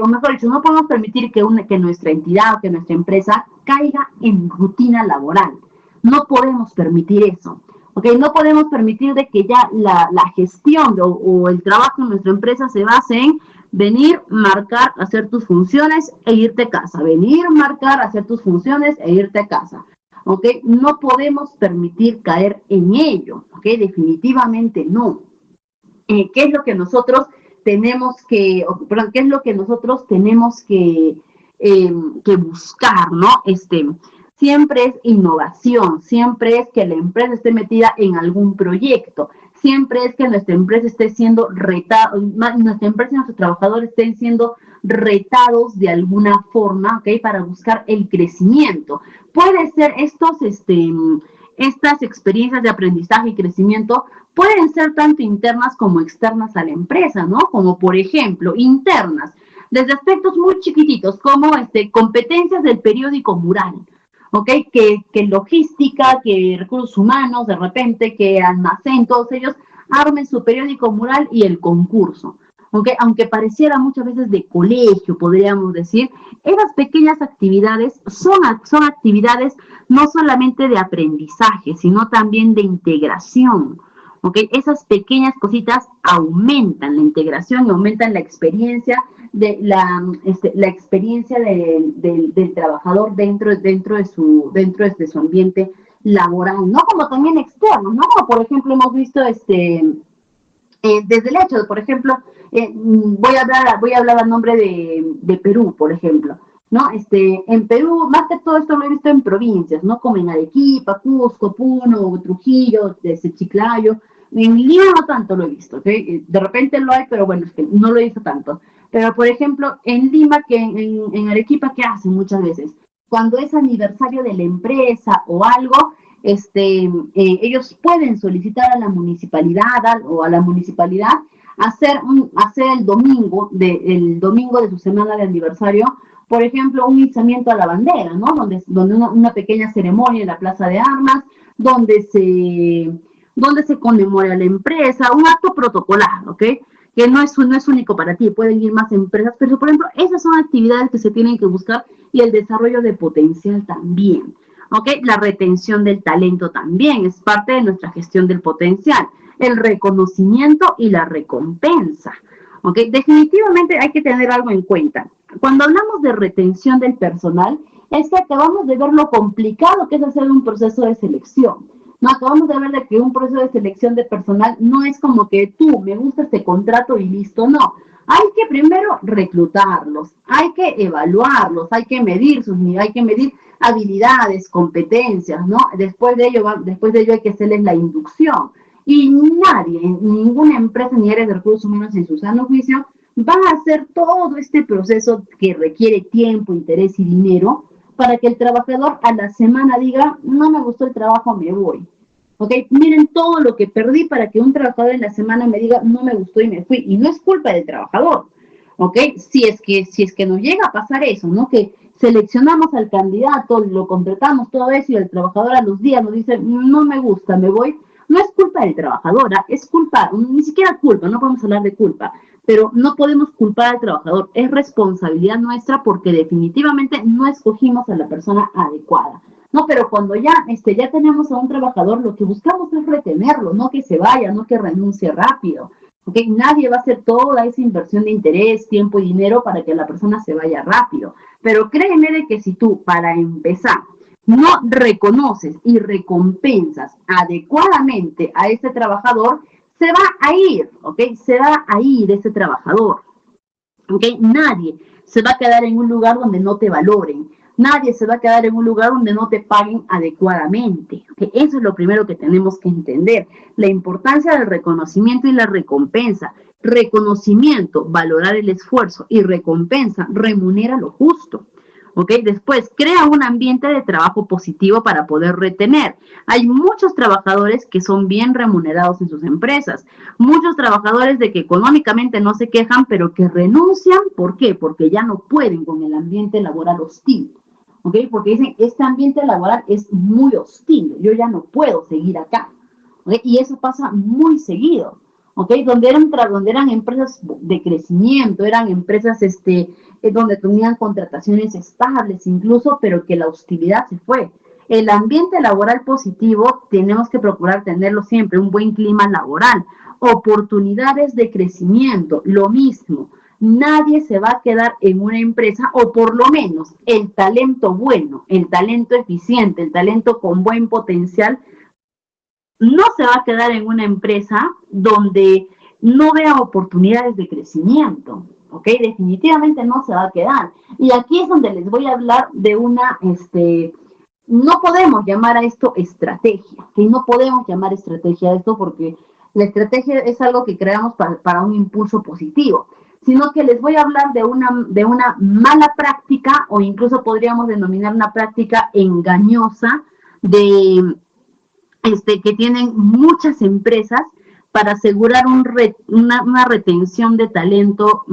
o mejor dicho, no podemos permitir que nuestra entidad o que nuestra empresa caiga en rutina laboral. No podemos permitir eso. Okay, no podemos permitir de que ya la gestión o el trabajo en nuestra empresa se base en venir, marcar, hacer tus funciones e irte a casa. Venir, marcar, hacer tus funciones e irte a casa. Okay, no podemos permitir caer en ello. Okay, definitivamente no. ¿Qué es lo que nosotros tenemos que buscar, ¿no? Siempre es innovación, siempre es que la empresa esté metida en algún proyecto, siempre es que nuestra empresa esté siendo nuestra empresa y nuestros trabajadores estén siendo retados de alguna forma, ¿ok? Para buscar el crecimiento. Puede ser estas experiencias de aprendizaje y crecimiento pueden ser tanto internas como externas a la empresa, ¿no? Como por ejemplo, internas, desde aspectos muy chiquititos como competencias del periódico mural. ¿Ok? Que logística, que recursos humanos, de repente, que almacén, todos ellos armen su periódico mural y el concurso. ¿Ok? Aunque pareciera muchas veces de colegio, podríamos decir, esas pequeñas actividades son actividades no solamente de aprendizaje, sino también de integración. ¿ok? Esas pequeñas cositas aumentan la integración y aumentan la experiencia de la experiencia del trabajador dentro de su ambiente laboral, ¿no? Como también externos, ¿no? Como por ejemplo hemos visto desde el hecho de, por ejemplo, voy a hablar a nombre de Perú, por ejemplo, ¿no? En Perú, más que todo esto lo he visto en provincias, ¿no? Como en Arequipa, Cusco, Puno, Trujillo, Chiclayo. En Lima no tanto lo he visto, ¿ok? De repente lo hay, pero bueno, es que no lo he visto tanto. Pero, por ejemplo, en Lima, en Arequipa, ¿qué hacen muchas veces? Cuando es aniversario de la empresa o algo, ellos pueden solicitar a la municipalidad o a la municipalidad hacer el domingo de su semana de aniversario, por ejemplo, un izamiento a la bandera, ¿no? Donde una pequeña ceremonia en la Plaza de Armas, donde se conmemora la empresa, un acto protocolar, ¿ok? Que no es único para ti, pueden ir más empresas, pero por ejemplo, esas son actividades que se tienen que buscar y el desarrollo de potencial también. ¿Ok? La retención del talento también es parte de nuestra gestión del potencial. El reconocimiento y la recompensa. ¿Ok? Definitivamente hay que tener algo en cuenta. Cuando hablamos de retención del personal, es que acabamos de ver lo complicado que es hacer un proceso de selección. No, acabamos de ver de que un proceso de selección de personal no es como que tú, me gusta este contrato y listo, no. Hay que primero reclutarlos, hay que evaluarlos, hay que medir habilidades, competencias, ¿no? Después de ello hay que hacerles la inducción. Y nadie, ninguna empresa ni área de recursos humanos en su sano juicio va a hacer todo este proceso que requiere tiempo, interés y dinero para que el trabajador a la semana diga, no me gustó el trabajo, me voy. ¿Ok? Miren todo lo que perdí para que un trabajador en la semana me diga, no me gustó y me fui. Y no es culpa del trabajador. ¿Ok? Si es que nos llega a pasar eso, ¿no? Que seleccionamos al candidato, lo contratamos, todo eso, y el trabajador a los días nos dice, no me gusta, me voy. No es culpa del trabajador, es culpa, ni siquiera culpa, no podemos hablar de culpa, pero no podemos culpar al trabajador, es responsabilidad nuestra porque definitivamente no escogimos a la persona adecuada. No, pero cuando ya tenemos a un trabajador, lo que buscamos es retenerlo, no que se vaya, no que renuncie rápido. ¿Okay? Nadie va a hacer toda esa inversión de interés, tiempo y dinero para que la persona se vaya rápido. Pero créeme de que si tú, para empezar, no reconoces y recompensas adecuadamente a ese trabajador, se va a ir, ¿ok? Se va a ir ese trabajador, ¿ok? Nadie se va a quedar en un lugar donde no te valoren. Nadie se va a quedar en un lugar donde no te paguen adecuadamente. ¿Okay? Eso es lo primero que tenemos que entender. La importancia del reconocimiento y la recompensa. Reconocimiento, valorar el esfuerzo, y recompensa, remunera lo justo. ¿Ok? Después, crea un ambiente de trabajo positivo para poder retener. Hay muchos trabajadores que son bien remunerados en sus empresas. Muchos trabajadores de que económicamente no se quejan, pero que renuncian. ¿Por qué? Porque ya no pueden con el ambiente laboral hostil. ¿Ok? Porque dicen, este ambiente laboral es muy hostil. Yo ya no puedo seguir acá. ¿Ok? Y eso pasa muy seguido. ¿Ok? Donde eran empresas de crecimiento, eran empresas donde tenían contrataciones estables incluso, pero que la hostilidad se fue. El ambiente laboral positivo tenemos que procurar tenerlo siempre, un buen clima laboral, oportunidades de crecimiento, lo mismo. Nadie se va a quedar en una empresa, o por lo menos el talento bueno, el talento eficiente, el talento con buen potencial, no se va a quedar en una empresa donde no vea oportunidades de crecimiento, ¿ok? Definitivamente no se va a quedar. Y aquí es donde les voy a hablar de no podemos llamar a esto estrategia, ¿ok? No podemos llamar estrategia a esto porque la estrategia es algo que creamos para un impulso positivo, sino que les voy a hablar de una mala práctica, o incluso podríamos denominar una práctica engañosa que tienen muchas empresas para asegurar una retención de talento,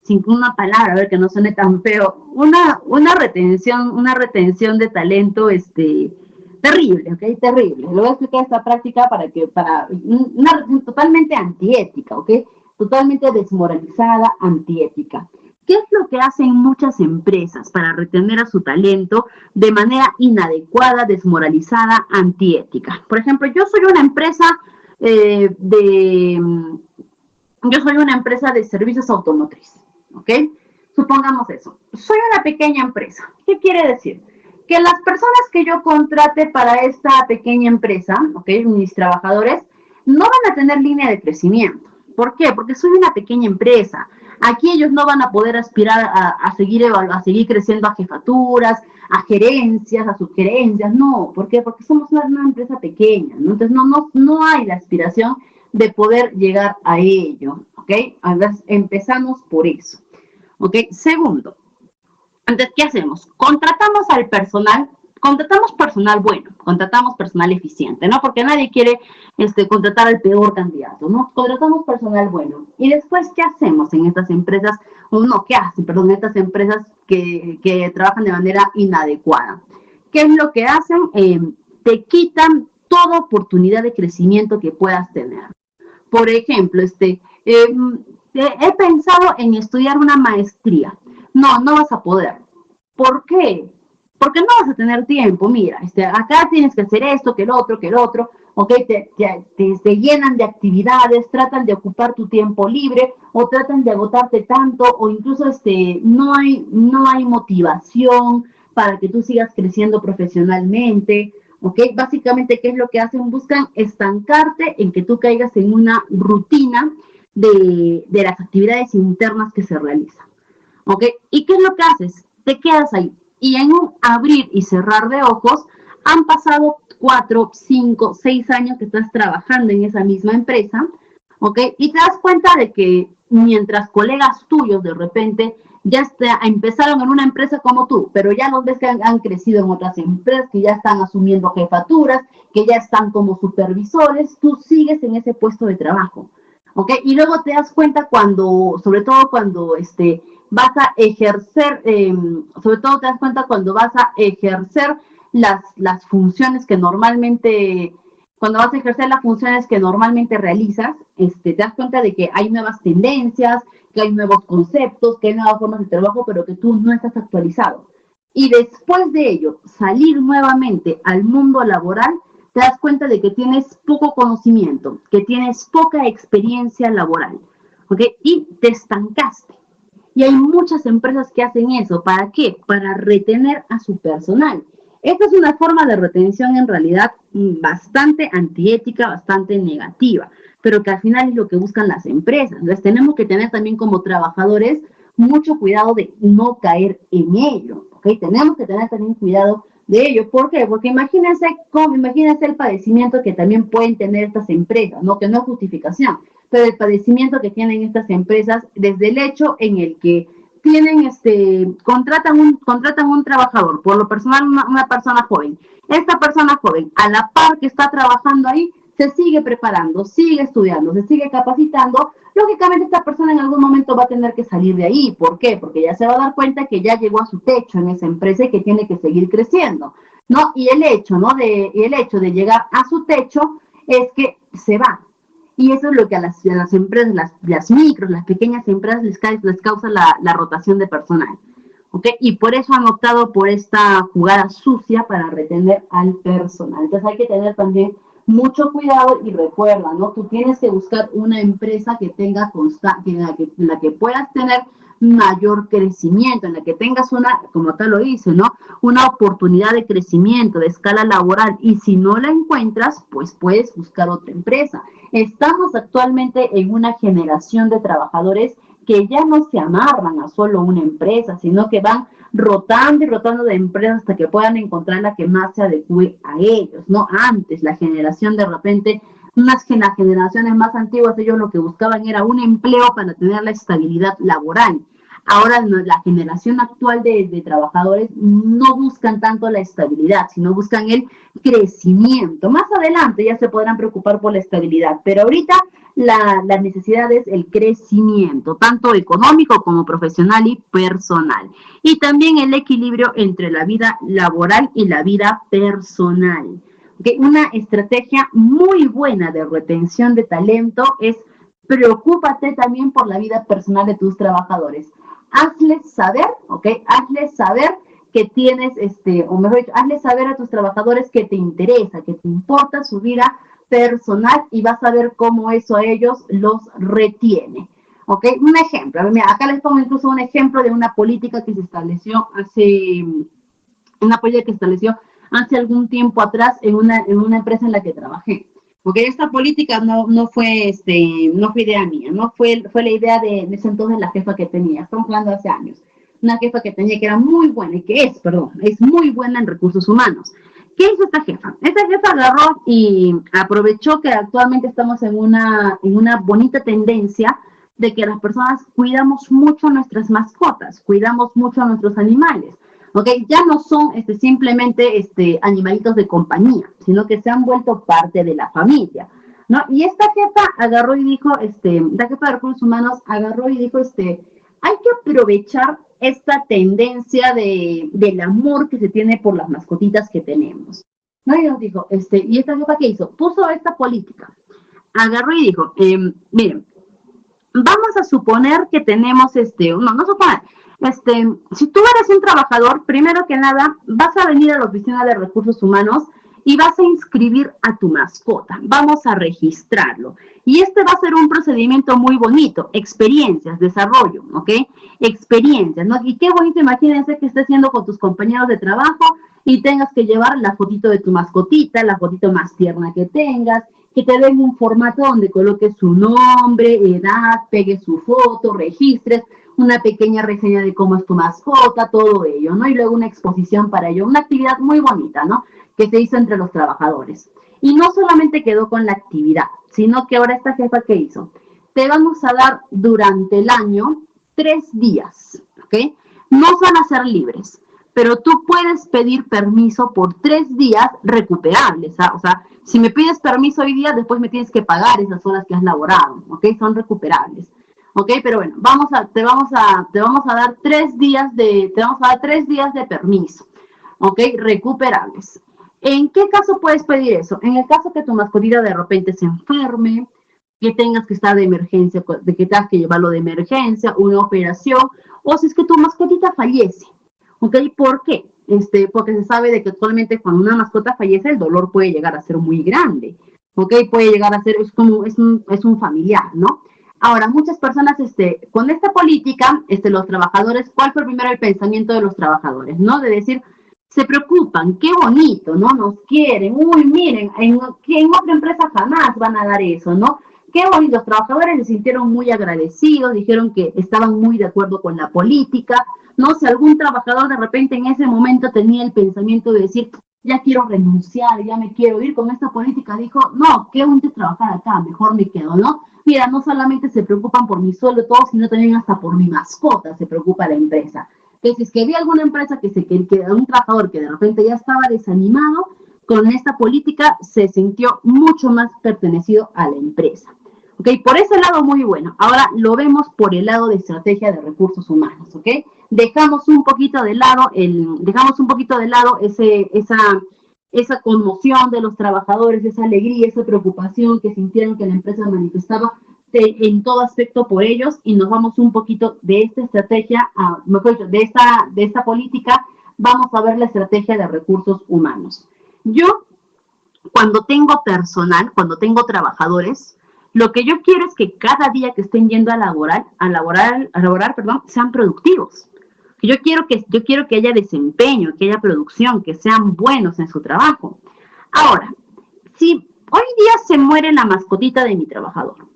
sin una palabra, a ver que no suene tan feo, una retención de talento terrible, ¿ok? Terrible. Le voy a explicar esta práctica para una retención totalmente antiética, ¿ok? Totalmente desmoralizada, antiética. ¿Qué es lo que hacen muchas empresas para retener a su talento de manera inadecuada, desmoralizada, antiética? Por ejemplo, yo soy una empresa eh, de, yo soy una empresa de servicios automotriz, ¿ok? Supongamos eso. Soy una pequeña empresa. ¿Qué quiere decir? Que las personas que yo contrate para esta pequeña empresa, ¿ok? Mis trabajadores, no van a tener línea de crecimiento. ¿Por qué? Porque soy una pequeña empresa. Aquí ellos no van a poder aspirar a seguir creciendo a jefaturas, a gerencias, a subgerencias. No, ¿por qué? Porque somos una empresa pequeña, ¿no? Entonces no hay la aspiración de poder llegar a ello, ¿ok? Entonces empezamos por eso, ¿ok? Segundo, entonces, ¿qué hacemos? Contratamos personal bueno, contratamos personal eficiente, ¿no? Porque nadie quiere contratar al peor candidato, ¿no? Contratamos personal bueno. Y después, ¿qué hacemos en estas empresas? ¿Qué hacen? Perdón, en estas empresas que trabajan de manera inadecuada. ¿Qué es lo que hacen? Te quitan toda oportunidad de crecimiento que puedas tener. Por ejemplo, he pensado en estudiar una maestría. No vas a poder. ¿Por qué? Porque no vas a tener tiempo. Mira, acá tienes que hacer esto, que el otro, ¿ok? Te llenan de actividades, tratan de ocupar tu tiempo libre o tratan de agotarte tanto o incluso no hay motivación para que tú sigas creciendo profesionalmente. ¿Ok? Básicamente, ¿qué es lo que hacen? Buscan estancarte en que tú caigas en una rutina de las actividades internas que se realizan. ¿Ok? ¿Y qué es lo que haces? Te quedas ahí. Y en un abrir y cerrar de ojos, han pasado 4, 5, 6 años que estás trabajando en esa misma empresa, ¿ok? Y te das cuenta de que mientras colegas tuyos de repente ya empezaron en una empresa como tú, pero ya los ves que han crecido en otras empresas, que ya están asumiendo jefaturas, que ya están como supervisores, tú sigues en ese puesto de trabajo, ¿ok? Y luego te das cuenta sobre todo cuando vas a ejercer, sobre todo te das cuenta cuando vas a ejercer las funciones que normalmente, cuando vas a ejercer las funciones que normalmente realizas, te das cuenta de que hay nuevas tendencias, que hay nuevos conceptos, que hay nuevas formas de trabajo, pero que tú no estás actualizado. Y después de ello, salir nuevamente al mundo laboral, te das cuenta de que tienes poco conocimiento, que tienes poca experiencia laboral, ¿ok? Y te estancaste. Y hay muchas empresas que hacen eso. ¿Para qué? Para retener a su personal. Esta es una forma de retención en realidad bastante antiética, bastante negativa, pero que al final es lo que buscan las empresas. Entonces tenemos que tener también como trabajadores mucho cuidado de no caer en ello, ¿ok? Tenemos que tener también cuidado de ello. ¿Por qué? Porque imagínense el padecimiento que también pueden tener estas empresas, ¿no? Que no es justificación, pero el padecimiento que tienen estas empresas desde el hecho en el que tienen, contratan un trabajador, por lo personal una persona joven. Esta persona joven, a la par que está trabajando ahí, se sigue preparando, sigue estudiando, se sigue capacitando. Lógicamente esta persona en algún momento va a tener que salir de ahí. ¿Por qué? Porque ya se va a dar cuenta que ya llegó a su techo en esa empresa y que tiene que seguir creciendo, ¿no? Y el hecho de llegar a su techo es que se va. Y eso es lo que a las empresas, las micros, las pequeñas empresas les causa la rotación de personal. ¿Ok? Y por eso han optado por esta jugada sucia para retener al personal. Entonces hay que tener también mucho cuidado y recuerda, ¿no? Tú tienes que buscar una empresa que tenga constante, en la que puedas tener mayor crecimiento, en la que tengas como tal lo dice, ¿no? Una oportunidad de crecimiento, de escala laboral, y si no la encuentras, pues puedes buscar otra empresa. Estamos actualmente en una generación de trabajadores que ya no se amarran a solo una empresa, sino que van rotando y rotando de empresas hasta que puedan encontrar la que más se adecue a ellos, ¿no? Antes, la generación de repente, las generaciones más antiguas, ellos lo que buscaban era un empleo para tener la estabilidad laboral. Ahora la generación actual de trabajadores no buscan tanto la estabilidad, sino buscan el crecimiento. Más adelante ya se podrán preocupar por la estabilidad, pero ahorita la necesidad es el crecimiento, tanto económico como profesional y personal. Y también el equilibrio entre la vida laboral y la vida personal. ¿Okay? Una estrategia muy buena de retención de talento es preocúpate también por la vida personal de tus trabajadores. hazles saber, ¿ok? Hazles saber que tienes, o mejor dicho, hazles saber a tus trabajadores que te interesa, que te importa su vida personal y vas a ver cómo eso a ellos los retiene. ¿Ok? Un ejemplo, mira, acá les pongo incluso un ejemplo de una política que se estableció hace algún tiempo atrás en una empresa en la que trabajé. Porque esta política no fue idea mía, no fue la idea de ese entonces la jefa que tenía, estamos hablando de hace años, una jefa que tenía que era muy buena, es muy buena en recursos humanos. ¿Qué hizo esta jefa? Esta jefa agarró y aprovechó que actualmente estamos en una bonita tendencia de que las personas cuidamos mucho nuestras mascotas, cuidamos mucho a nuestros animales. ¿Ok? Ya no son simplemente animalitos de compañía, sino que se han vuelto parte de la familia, ¿no? Y esta jefa agarró y dijo, la jefa de recursos humanos agarró y dijo, hay que aprovechar esta tendencia del amor que se tiene por las mascotitas que tenemos, ¿no? Y nos dijo, y esta jefa, ¿qué hizo? Puso esta política, agarró y dijo, miren, vamos a suponer que tenemos, no suponer, si tú eres un trabajador, primero que nada, vas a venir a la oficina de recursos humanos y vas a inscribir a tu mascota. Vamos a registrarlo. Y va a ser un procedimiento muy bonito. Experiencias, desarrollo, ¿ok? Experiencias, ¿no? Y qué bonito, imagínense que estés haciendo con tus compañeros de trabajo y tengas que llevar la fotito de tu mascotita, la fotito más tierna que tengas, que te den un formato donde coloques su nombre, edad, pegues su foto, registres, una pequeña reseña de cómo es tu mascota, todo ello, ¿no? Y luego una exposición para ello, una actividad muy bonita, ¿no? Que se hizo entre los trabajadores. Y no solamente quedó con la actividad, sino que ahora esta jefa, ¿qué hizo? Te vamos a dar durante el año 3 días, ¿ok? No van a ser libres, pero tú puedes pedir permiso por 3 días recuperables, ¿ah? O sea, si me pides permiso hoy día, después me tienes que pagar esas horas que has laborado, ¿ok? Son recuperables. ¿Ok? Pero bueno, te vamos a dar 3 días de permiso, ¿ok? Recuperables. ¿En qué caso puedes pedir eso? En el caso que tu mascotita de repente se enferme, que tengas que estar de emergencia, de que tengas que llevarlo de emergencia, una operación, o si es que tu mascotita fallece, ¿ok? ¿Por qué? Porque se sabe de que actualmente cuando una mascota fallece, el dolor puede llegar a ser muy grande, ¿ok? Puede llegar a ser, es un familiar, ¿no? Ahora, muchas personas, con esta política, los trabajadores, ¿cuál fue primero el pensamiento de los trabajadores, no? De decir, se preocupan, qué bonito, ¿no? Nos quieren, uy, miren, en otra empresa jamás van a dar eso, ¿no? Qué bonito, los trabajadores se sintieron muy agradecidos, dijeron que estaban muy de acuerdo con la política, ¿no? Si algún trabajador de repente en ese momento tenía el pensamiento de decir, ya quiero renunciar, ya me quiero ir con esta política, dijo, no, qué bonito trabajar acá, mejor me quedo, ¿no? Mira, no solamente se preocupan por mi sueldo todo, sino también hasta por mi mascota se preocupa la empresa. Entonces, si es que había alguna empresa que un trabajador que de repente ya estaba desanimado, con esta política se sintió mucho más pertenecido a la empresa. ¿Ok? Por ese lado muy bueno. Ahora lo vemos por el lado de estrategia de recursos humanos, ¿ok? Dejamos un poquito de lado esa conmoción de los trabajadores, esa alegría, esa preocupación que sintieron que la empresa manifestaba en todo aspecto por ellos, y nos vamos un poquito de esta estrategia, mejor dicho, de esta política, vamos a ver la estrategia de recursos humanos. Yo, cuando tengo personal, cuando tengo trabajadores, lo que yo quiero es que cada día que estén yendo a laborar, sean productivos. Yo quiero que haya desempeño, que haya producción, que sean buenos en su trabajo. Ahora, si hoy día se muere la mascotita de mi trabajador,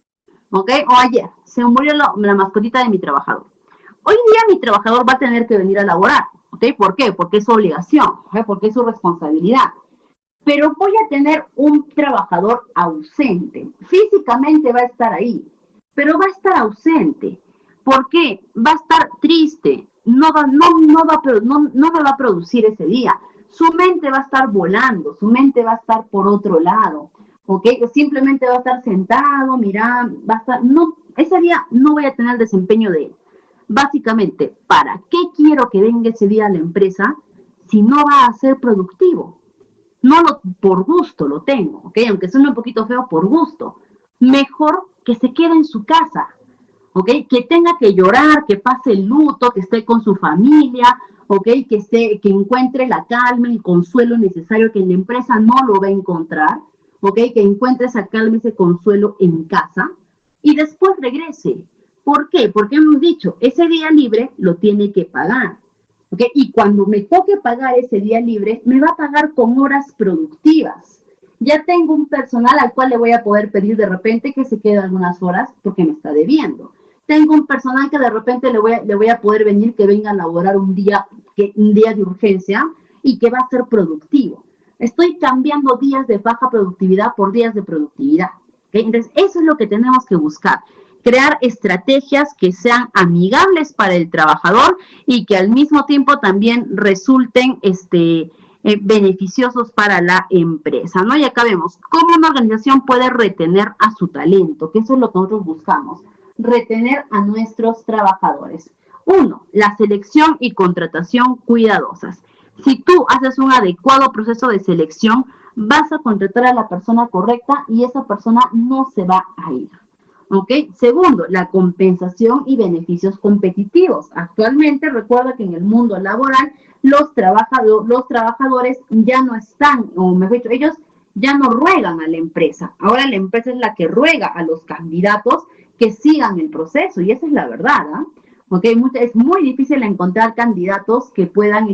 ¿ok? O ayer se murió la mascotita de mi trabajador. Hoy día mi trabajador va a tener que venir a laborar, ¿ok? ¿Por qué? Porque es su obligación, ¿ok? Porque es su responsabilidad. Pero voy a tener un trabajador ausente. Físicamente va a estar ahí, pero va a estar ausente. ¿Por qué? Va a estar triste, no me va a producir ese día. Su mente va a estar volando, su mente va a estar por otro lado, ¿ok? Simplemente va a estar sentado, mirando, ese día no voy a tener el desempeño de él. Básicamente, ¿para qué quiero que venga ese día a la empresa si no va a ser productivo? Por gusto lo tengo, ¿ok? Aunque suene un poquito feo, por gusto. Mejor que se quede en su casa, ¿ok? Que tenga que llorar, que pase el luto, que esté con su familia, ¿ok? Que encuentre la calma, el consuelo necesario que en la empresa no lo va a encontrar, ¿ok? Que encuentre esa calma, ese consuelo en casa y después regrese. ¿Por qué? Porque hemos dicho, ese día libre lo tiene que pagar, ¿ok? Y cuando me toque pagar ese día libre, me va a pagar con horas productivas. Ya tengo un personal al cual le voy a poder pedir de repente que se quede algunas horas porque me está debiendo. Tengo un personal que de repente le voy a poder venir que venga a laborar un día de urgencia y que va a ser productivo. Estoy cambiando días de baja productividad por días de productividad. ¿Okay? Entonces, eso es lo que tenemos que buscar. Crear estrategias que sean amigables para el trabajador y que al mismo tiempo también resulten beneficiosos para la empresa, ¿no? Y acá vemos cómo una organización puede retener a su talento, que eso es lo que nosotros buscamos, retener a nuestros trabajadores. 1. La selección y contratación cuidadosas. Si tú haces un adecuado proceso de selección, vas a contratar a la persona correcta y esa persona no se va a ir. ¿Ok? Segundo, la compensación y beneficios competitivos. Actualmente, recuerda que en el mundo laboral, los trabajadores ya no están, o mejor dicho, ellos ya no ruegan a la empresa. Ahora la empresa es la que ruega a los candidatos que sigan el proceso, y esa es la verdad, ¿eh? ¿Okay? Es muy difícil encontrar candidatos que puedan,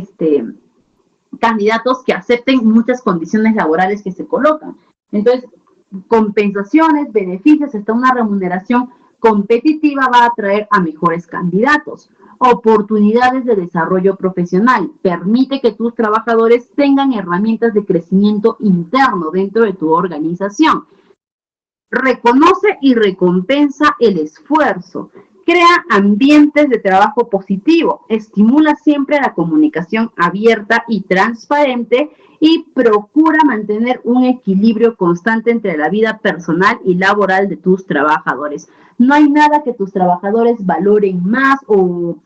candidatos que acepten muchas condiciones laborales que se colocan. Entonces, compensaciones, beneficios, hasta una remuneración competitiva va a atraer a mejores candidatos. Oportunidades de desarrollo profesional. Permite que tus trabajadores tengan herramientas de crecimiento interno dentro de tu organización. Reconoce y recompensa el esfuerzo. Crea ambientes de trabajo positivo. Estimula siempre la comunicación abierta y transparente y procura mantener un equilibrio constante entre la vida personal y laboral de tus trabajadores. No hay nada que tus trabajadores valoren más o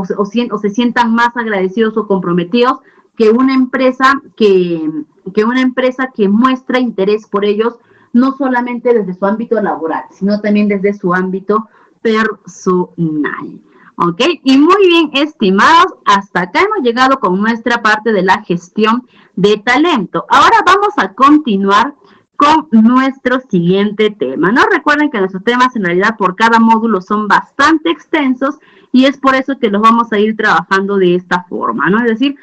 se sientan más agradecidos o comprometidos que una empresa que muestra interés por ellos, no solamente desde su ámbito laboral, sino también desde su ámbito personal. ¿Ok? Y muy bien, estimados, hasta acá hemos llegado con nuestra parte de la gestión de talento. Ahora vamos a continuar con nuestro siguiente tema, ¿no? Recuerden que nuestros temas en realidad por cada módulo son bastante extensos y es por eso que los vamos a ir trabajando de esta forma, ¿no? Es decir,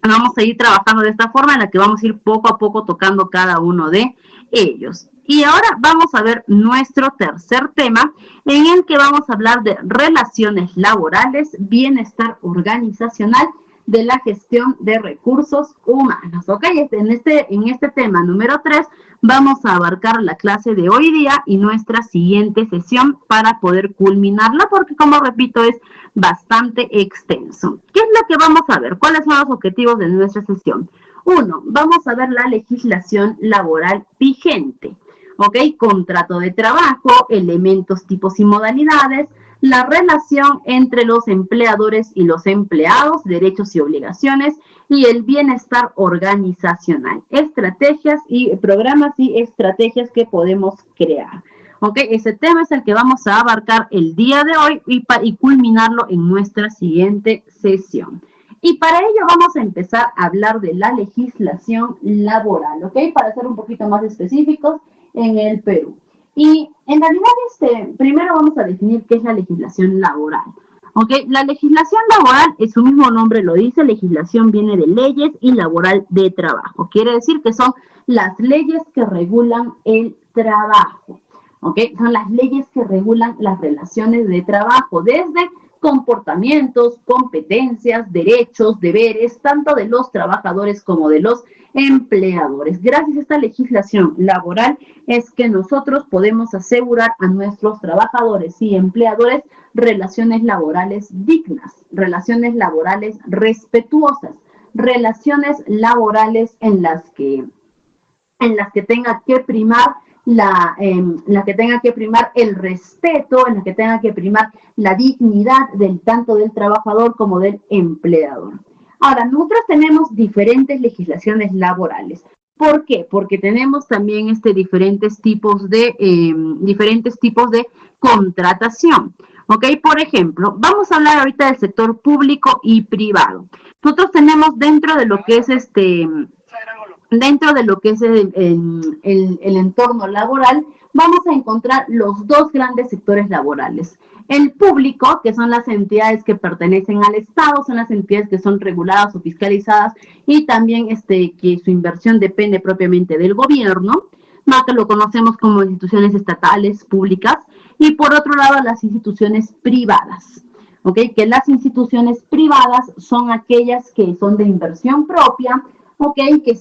vamos a ir trabajando de esta forma en la que vamos a ir poco a poco tocando cada uno de ellos. Y ahora vamos a ver nuestro tercer tema, en el que vamos a hablar de relaciones laborales, bienestar organizacional, de la gestión de recursos humanos. ¿Ok? En este tema número 3 vamos a abarcar la clase de hoy día y nuestra siguiente sesión para poder culminarla, porque como repito es bastante extenso. ¿Qué es lo que vamos a ver? ¿Cuáles son los objetivos de nuestra sesión? 1. Vamos a ver la legislación laboral vigente. ¿Ok? Contrato de trabajo, elementos, tipos y modalidades, la relación entre los empleadores y los empleados, derechos y obligaciones, y el bienestar organizacional, estrategias y programas y estrategias que podemos crear. ¿Ok? Ese tema es el que vamos a abarcar el día de hoy y culminarlo en nuestra siguiente sesión. Y para ello vamos a empezar a hablar de la legislación laboral, ¿ok? Para ser un poquito más específicos, en el Perú. Y en realidad, primero vamos a definir qué es la legislación laboral. ¿Ok? La legislación laboral, su mismo nombre lo dice, legislación viene de leyes y laboral de trabajo. Quiere decir que son las leyes que regulan el trabajo. ¿Ok? Son las leyes que regulan las relaciones de trabajo, desde comportamientos, competencias, derechos, deberes, tanto de los trabajadores como de los empleadores. Gracias a esta legislación laboral es que nosotros podemos asegurar a nuestros trabajadores y empleadores relaciones laborales dignas, relaciones laborales respetuosas, relaciones laborales en las que tenga que primar la que tenga que primar el respeto, en la que tenga que primar la dignidad tanto del trabajador como del empleador. Ahora, nosotros tenemos diferentes legislaciones laborales. ¿Por qué? Porque tenemos también diferentes tipos de contratación. ¿Ok? Por ejemplo, vamos a hablar ahorita del sector público y privado. Nosotros tenemos dentro de lo que es el entorno laboral, vamos a encontrar los dos grandes sectores laborales. El público, que son las entidades que pertenecen al Estado, son las entidades que son reguladas o fiscalizadas y también que su inversión depende propiamente del gobierno, más que lo conocemos como instituciones estatales, públicas, y por otro lado las instituciones privadas. ¿Okay? Que las instituciones privadas son aquellas que son de inversión propia, ¿okay? Que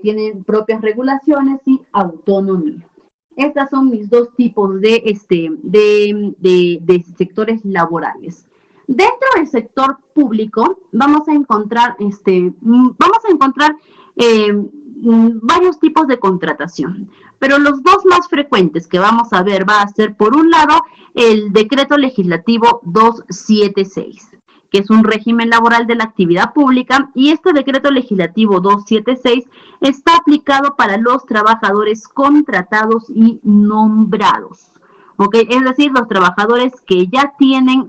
tienen propias regulaciones y autonomía. Estas son mis dos tipos de sectores laborales. Dentro del sector público vamos a encontrar varios tipos de contratación, pero los dos más frecuentes que vamos a ver va a ser, por un lado, el Decreto Legislativo 276, que es un régimen laboral de la actividad pública, y este Decreto Legislativo 276 está aplicado para los trabajadores contratados y nombrados. ¿Okay? Es decir, los trabajadores que ya tienen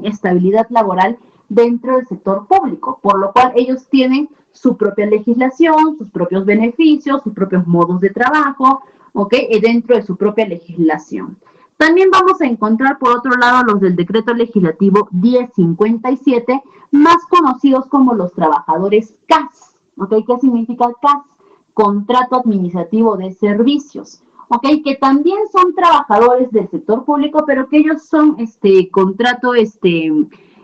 estabilidad laboral dentro del sector público, por lo cual ellos tienen su propia legislación, sus propios beneficios, sus propios modos de trabajo, ¿okay? Dentro de su propia legislación. También vamos a encontrar, por otro lado, los del Decreto Legislativo 1057, más conocidos como los trabajadores CAS. ¿Okay? ¿Qué significa CAS? Contrato Administrativo de Servicios. ¿Okay? Que también son trabajadores del sector público, pero que ellos son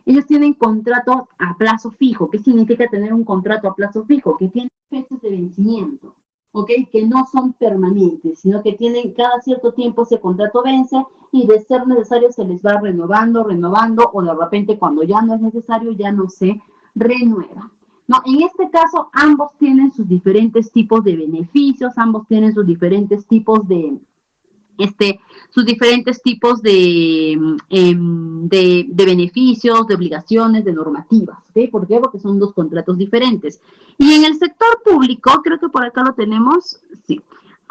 ellos tienen contrato a plazo fijo. ¿Qué significa tener un contrato a plazo fijo? Que tienen fechas de vencimiento, ¿ok? Que no son permanentes, sino que tienen cada cierto tiempo ese contrato vence y de ser necesario se les va renovando, o de repente cuando ya no es necesario ya no se renueva. No, en este caso ambos tienen sus diferentes tipos de beneficios, ambos tienen sus diferentes tipos de beneficios, de obligaciones, de normativas. ¿Okay? ¿Por qué? Porque son dos contratos diferentes. Y en el sector público, creo que por acá lo tenemos, sí.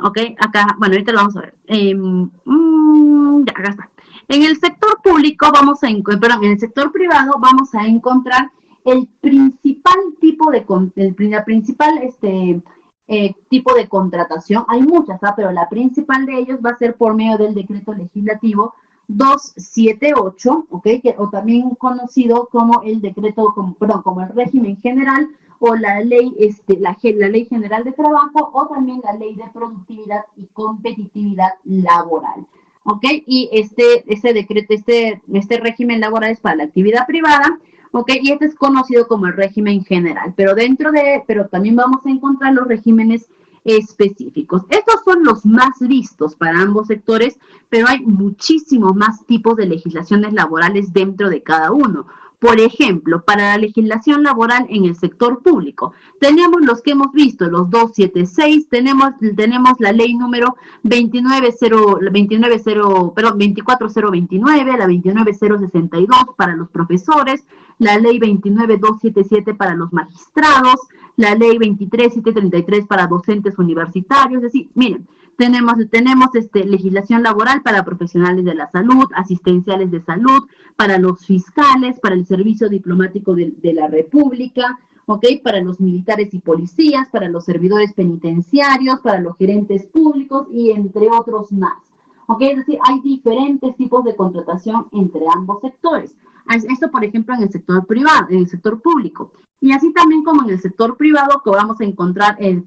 Ok, acá, bueno, ahorita lo vamos a ver. Ya, acá está. En el sector público en el sector privado vamos a encontrar el principal tipo de tipo de contratación. Hay muchas, pero la principal de ellos va a ser por medio del Decreto Legislativo 278, ¿okay? O también conocido como el decreto, como el régimen general, o la ley, la ley general de trabajo, o también la ley de productividad y competitividad laboral. ¿Ok? Y este régimen laboral es para la actividad privada, ¿ok? Y este es conocido como el régimen general, pero también vamos a encontrar los regímenes específicos. Estos son los más vistos para ambos sectores, pero hay muchísimos más tipos de legislaciones laborales dentro de cada uno. Por ejemplo, para la legislación laboral en el sector público, tenemos los que hemos visto, los 276, tenemos la ley número 24029, la 29062 para los profesores, la ley 29277 para los magistrados, la ley 23733 para docentes universitarios. Es decir, miren, tenemos legislación laboral para profesionales de la salud, asistenciales de salud, para los fiscales, para el servicio diplomático de la República, ¿okay? Para los militares y policías, para los servidores penitenciarios, para los gerentes públicos y entre otros más. ¿Okay? Es decir, hay diferentes tipos de contratación entre ambos sectores. Esto, por ejemplo, en el sector privado, en el sector público. Y así también como en el sector privado, que vamos a encontrar el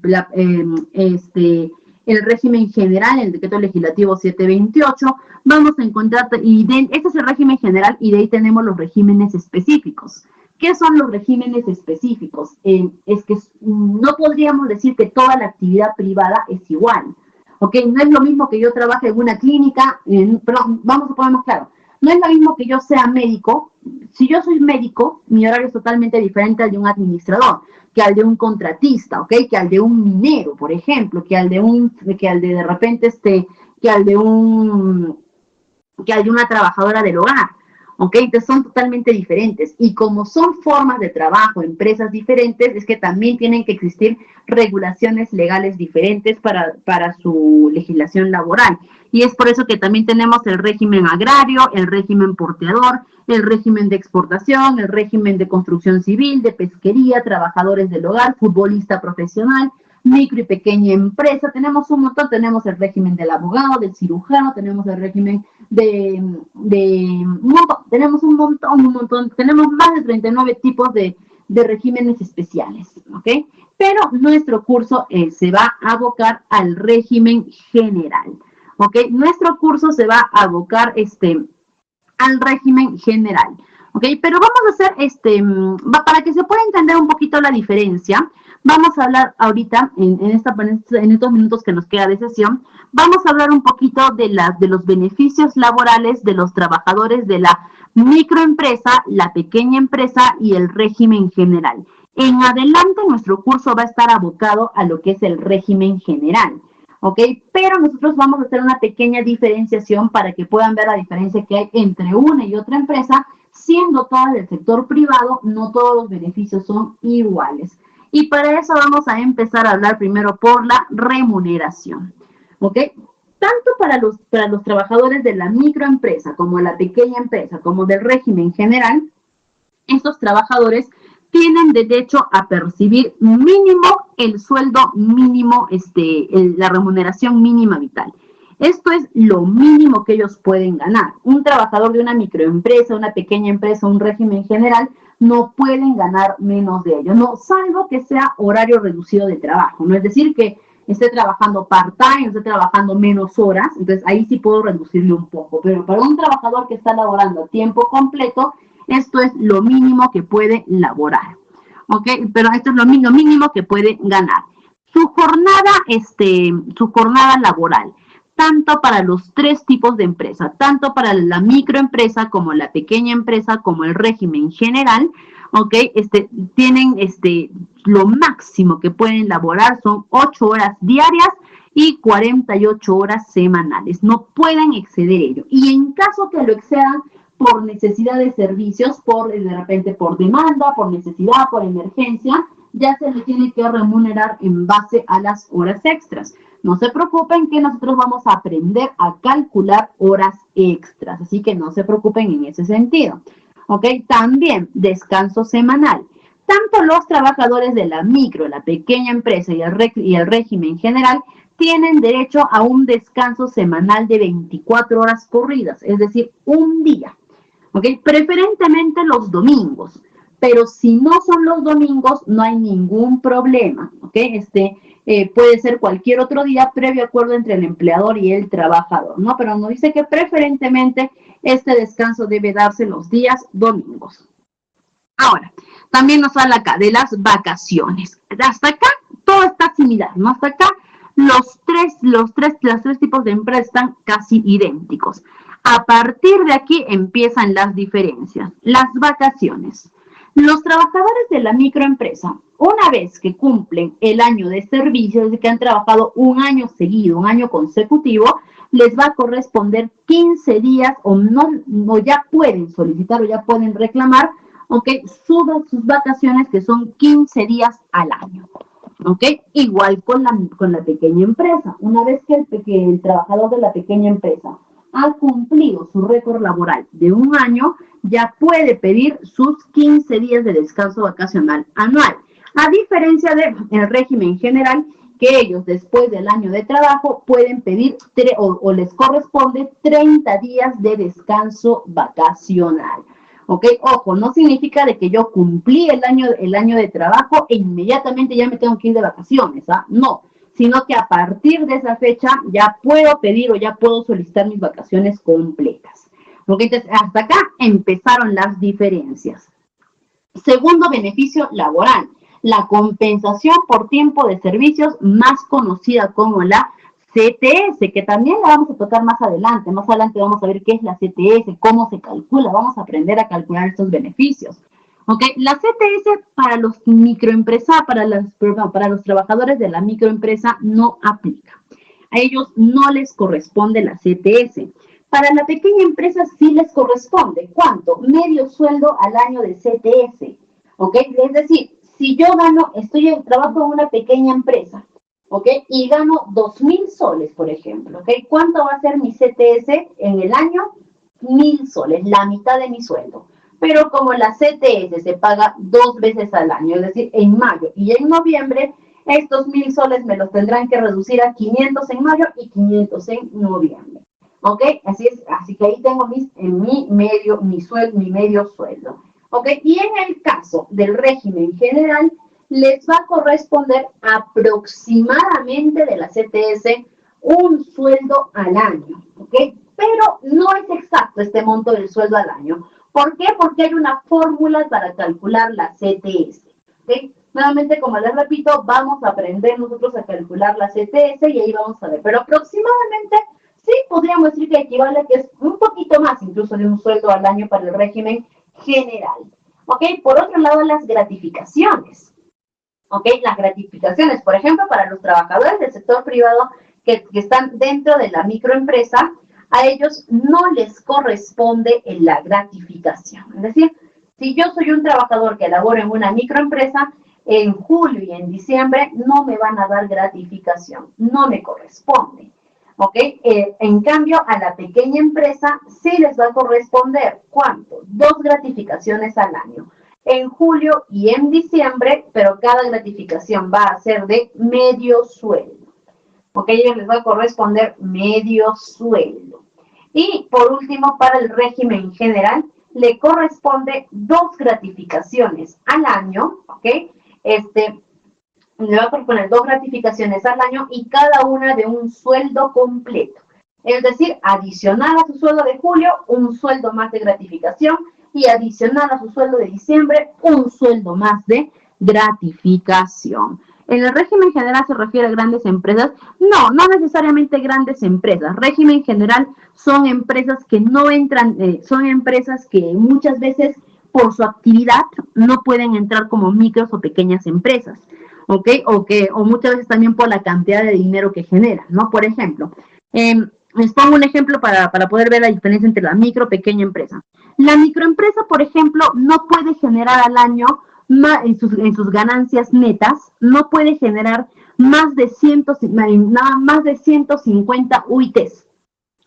régimen general, el decreto legislativo 728, vamos a encontrar, este es el régimen general, y de ahí tenemos los regímenes específicos. ¿Qué son los regímenes específicos? Es que no podríamos decir que toda la actividad privada es igual. ¿Ok? No es lo mismo que yo trabaje en una clínica, perdón, vamos a poner más claro. No es lo mismo que yo sea médico. Si yo soy médico, mi horario es totalmente diferente al de un administrador, que al de un contratista, ¿ok? Que al de un minero, por ejemplo, que al de una trabajadora del hogar, ¿ok? Entonces son totalmente diferentes. Y como son formas de trabajo, empresas diferentes, es que también tienen que existir regulaciones legales diferentes para su legislación laboral. Y es por eso que también tenemos el régimen agrario, el régimen porteador, el régimen de exportación, el régimen de construcción civil, de pesquería, trabajadores del hogar, futbolista profesional, micro y pequeña empresa. Tenemos un montón, tenemos el régimen del abogado, del cirujano, tenemos el régimen tenemos un montón, tenemos más de 39 tipos de regímenes especiales, ¿ok? Pero nuestro curso se va a abocar al régimen general, ¿ok? Nuestro curso se va a abocar al régimen general, ¿ok? Pero vamos a hacer, para que se pueda entender un poquito la diferencia, vamos a hablar ahorita, en estos minutos que nos queda de sesión, vamos a hablar un poquito de los beneficios laborales de los trabajadores de la microempresa, la pequeña empresa y el régimen general. En adelante, nuestro curso va a estar abocado a lo que es el régimen general, ¿ok? Pero nosotros vamos a hacer una pequeña diferenciación para que puedan ver la diferencia que hay entre una y otra empresa, siendo todas del sector privado, no todos los beneficios son iguales. Y para eso vamos a empezar a hablar primero por la remuneración, ¿ok? Tanto para los trabajadores de la microempresa como de la pequeña empresa, como del régimen general, estos trabajadores tienen derecho a percibir mínimo el sueldo mínimo, la remuneración mínima vital. Esto es lo mínimo que ellos pueden ganar. Un trabajador de una microempresa, una pequeña empresa, un régimen general, no pueden ganar menos de ello, no, salvo que sea horario reducido de trabajo, no es decir que esté trabajando part-time, esté trabajando menos horas, entonces ahí sí puedo reducirle un poco, pero para un trabajador que está laborando a tiempo completo, esto es lo mínimo que puede laborar, ¿ok? Pero esto es lo mínimo que puede ganar. Su jornada laboral, tanto para los tres tipos de empresa, tanto para la microempresa como la pequeña empresa, como el régimen general, ¿ok? Tienen lo máximo que pueden laborar son 8 horas diarias y 48 horas semanales. No pueden exceder ello. Y en caso que lo excedan por necesidad de servicios, de repente por demanda, por necesidad, por emergencia, ya se le tiene que remunerar en base a las horas extras. No se preocupen que nosotros vamos a aprender a calcular horas extras, así que no se preocupen en ese sentido. ¿Ok? También descanso semanal. Tanto los trabajadores de la micro, la pequeña empresa y el régimen general tienen derecho a un descanso semanal de 24 horas corridas, es decir, un día. ¿Ok? Preferentemente los domingos, pero si no son los domingos, no hay ningún problema. ¿Ok? Puede ser cualquier otro día previo acuerdo entre el empleador y el trabajador, ¿no? Pero nos dice que preferentemente este descanso debe darse los días domingos. Ahora, también nos habla acá de las vacaciones. Hasta acá todo está similar, ¿no? Hasta acá los tres tipos de empresas están casi idénticos. A partir de aquí empiezan las diferencias. Las vacaciones. Los trabajadores de la microempresa, una vez que cumplen el año de servicio, es decir, que han trabajado un año seguido, un año consecutivo, les va a corresponder 15 días o ya pueden solicitar o ya pueden reclamar, ¿ok? Sus vacaciones, que son 15 días al año, ¿ok? Igual con la pequeña empresa. Una vez que el trabajador de la pequeña empresa ha cumplido su récord laboral de un año, ya puede pedir sus 15 días de descanso vacacional anual. A diferencia del régimen general, que ellos después del año de trabajo pueden pedir o les corresponde 30 días de descanso vacacional. ¿Ok? Ojo, no significa de que yo cumplí el año de trabajo e inmediatamente ya me tengo que ir de vacaciones, ¿ah? No, sino que a partir de esa fecha ya puedo pedir o ya puedo solicitar mis vacaciones completas. ¿Ok? Entonces, hasta acá empezaron las diferencias. Segundo beneficio laboral, la compensación por tiempo de servicios, más conocida como la CTS, que también la vamos a tocar más adelante. Más adelante vamos a ver qué es la CTS, cómo se calcula, vamos a aprender a calcular estos beneficios. ¿Ok? La CTS para los para los trabajadores de la microempresa no aplica. A ellos no les corresponde la CTS. Para la pequeña empresa sí les corresponde. ¿Cuánto? Medio sueldo al año de CTS. ¿Ok? Es decir, si yo trabajo en una pequeña empresa, ¿ok? Y gano 2.000 soles, por ejemplo, ¿ok? ¿Cuánto va a ser mi CTS en el año? 1.000 soles, la mitad de mi sueldo. Pero como la CTS se paga 2 veces al año, es decir, en mayo y en noviembre, estos 1.000 soles me los tendrán que reducir a 500 en mayo y 500 en noviembre. ¿Ok? Así es, así que ahí tengo mi medio sueldo. ¿Ok? Y en el caso del régimen general, les va a corresponder aproximadamente de la CTS un sueldo al año. ¿Ok? Pero no es exacto este monto del sueldo al año. ¿Por qué? Porque hay una fórmula para calcular la CTS. ¿Ok? Nuevamente, como les repito, vamos a aprender nosotros a calcular la CTS y ahí vamos a ver. Pero aproximadamente, sí, podríamos decir que equivale a que es un poquito más incluso de un sueldo al año para el régimen general. ¿Ok? Por otro lado, las gratificaciones. ¿Ok? Las gratificaciones, por ejemplo, para los trabajadores del sector privado que están dentro de la microempresa, a ellos no les corresponde la gratificación. Es decir, si yo soy un trabajador que labora en una microempresa, en julio y en diciembre no me van a dar gratificación, no me corresponde. ¿Ok? En cambio, a la pequeña empresa sí les va a corresponder, ¿cuánto? 2 gratificaciones al año. En julio y en diciembre, pero cada gratificación va a ser de medio sueldo. ¿Ok? A ellos les va a corresponder medio sueldo. Y por último, para el régimen general, le corresponde 2 gratificaciones al año, ¿ok? Le va a corresponder 2 gratificaciones al año y cada una de un sueldo completo. Es decir, adicional a su sueldo de julio, un sueldo más de gratificación y adicional a su sueldo de diciembre, un sueldo más de gratificación. ¿En el régimen general se refiere a grandes empresas? No, no necesariamente grandes empresas. Régimen general son empresas que no entran, son empresas que muchas veces por su actividad no pueden entrar como micros o pequeñas empresas. ¿Ok? O muchas veces también por la cantidad de dinero que generan, ¿no? Por ejemplo, les pongo un ejemplo para poder ver la diferencia entre la micro y pequeña empresa. La microempresa, por ejemplo, no puede generar al año, en sus ganancias netas, no puede generar más de 150 UITs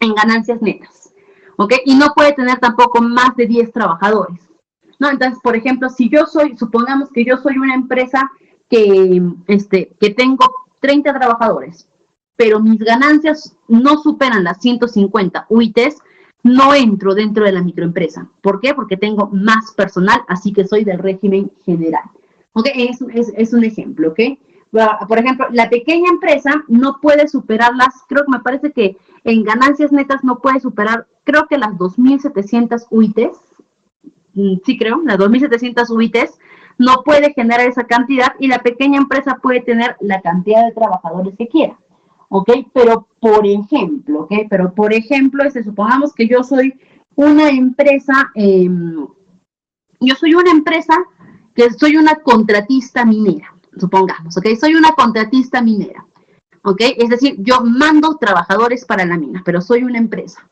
en ganancias netas, ¿ok? Y no puede tener tampoco más de 10 trabajadores, ¿no? Entonces, por ejemplo, si yo supongamos que yo soy una empresa que tengo 30 trabajadores, pero mis ganancias no superan las 150 UITs, no entro dentro de la microempresa. ¿Por qué? Porque tengo más personal, así que soy del régimen general. ¿Ok? Es un ejemplo, ¿ok? Por ejemplo, la pequeña empresa no puede superar me parece que en ganancias netas no puede superar, creo que las 2.700 UITs, sí creo, las 2.700 UITs, no puede generar esa cantidad y la pequeña empresa puede tener la cantidad de trabajadores que quiera. ¿Ok? Pero por ejemplo, supongamos que yo soy una empresa, que soy una contratista minera, supongamos, ¿ok? Soy una contratista minera, ¿ok? Es decir, yo mando trabajadores para la mina, pero soy una empresa,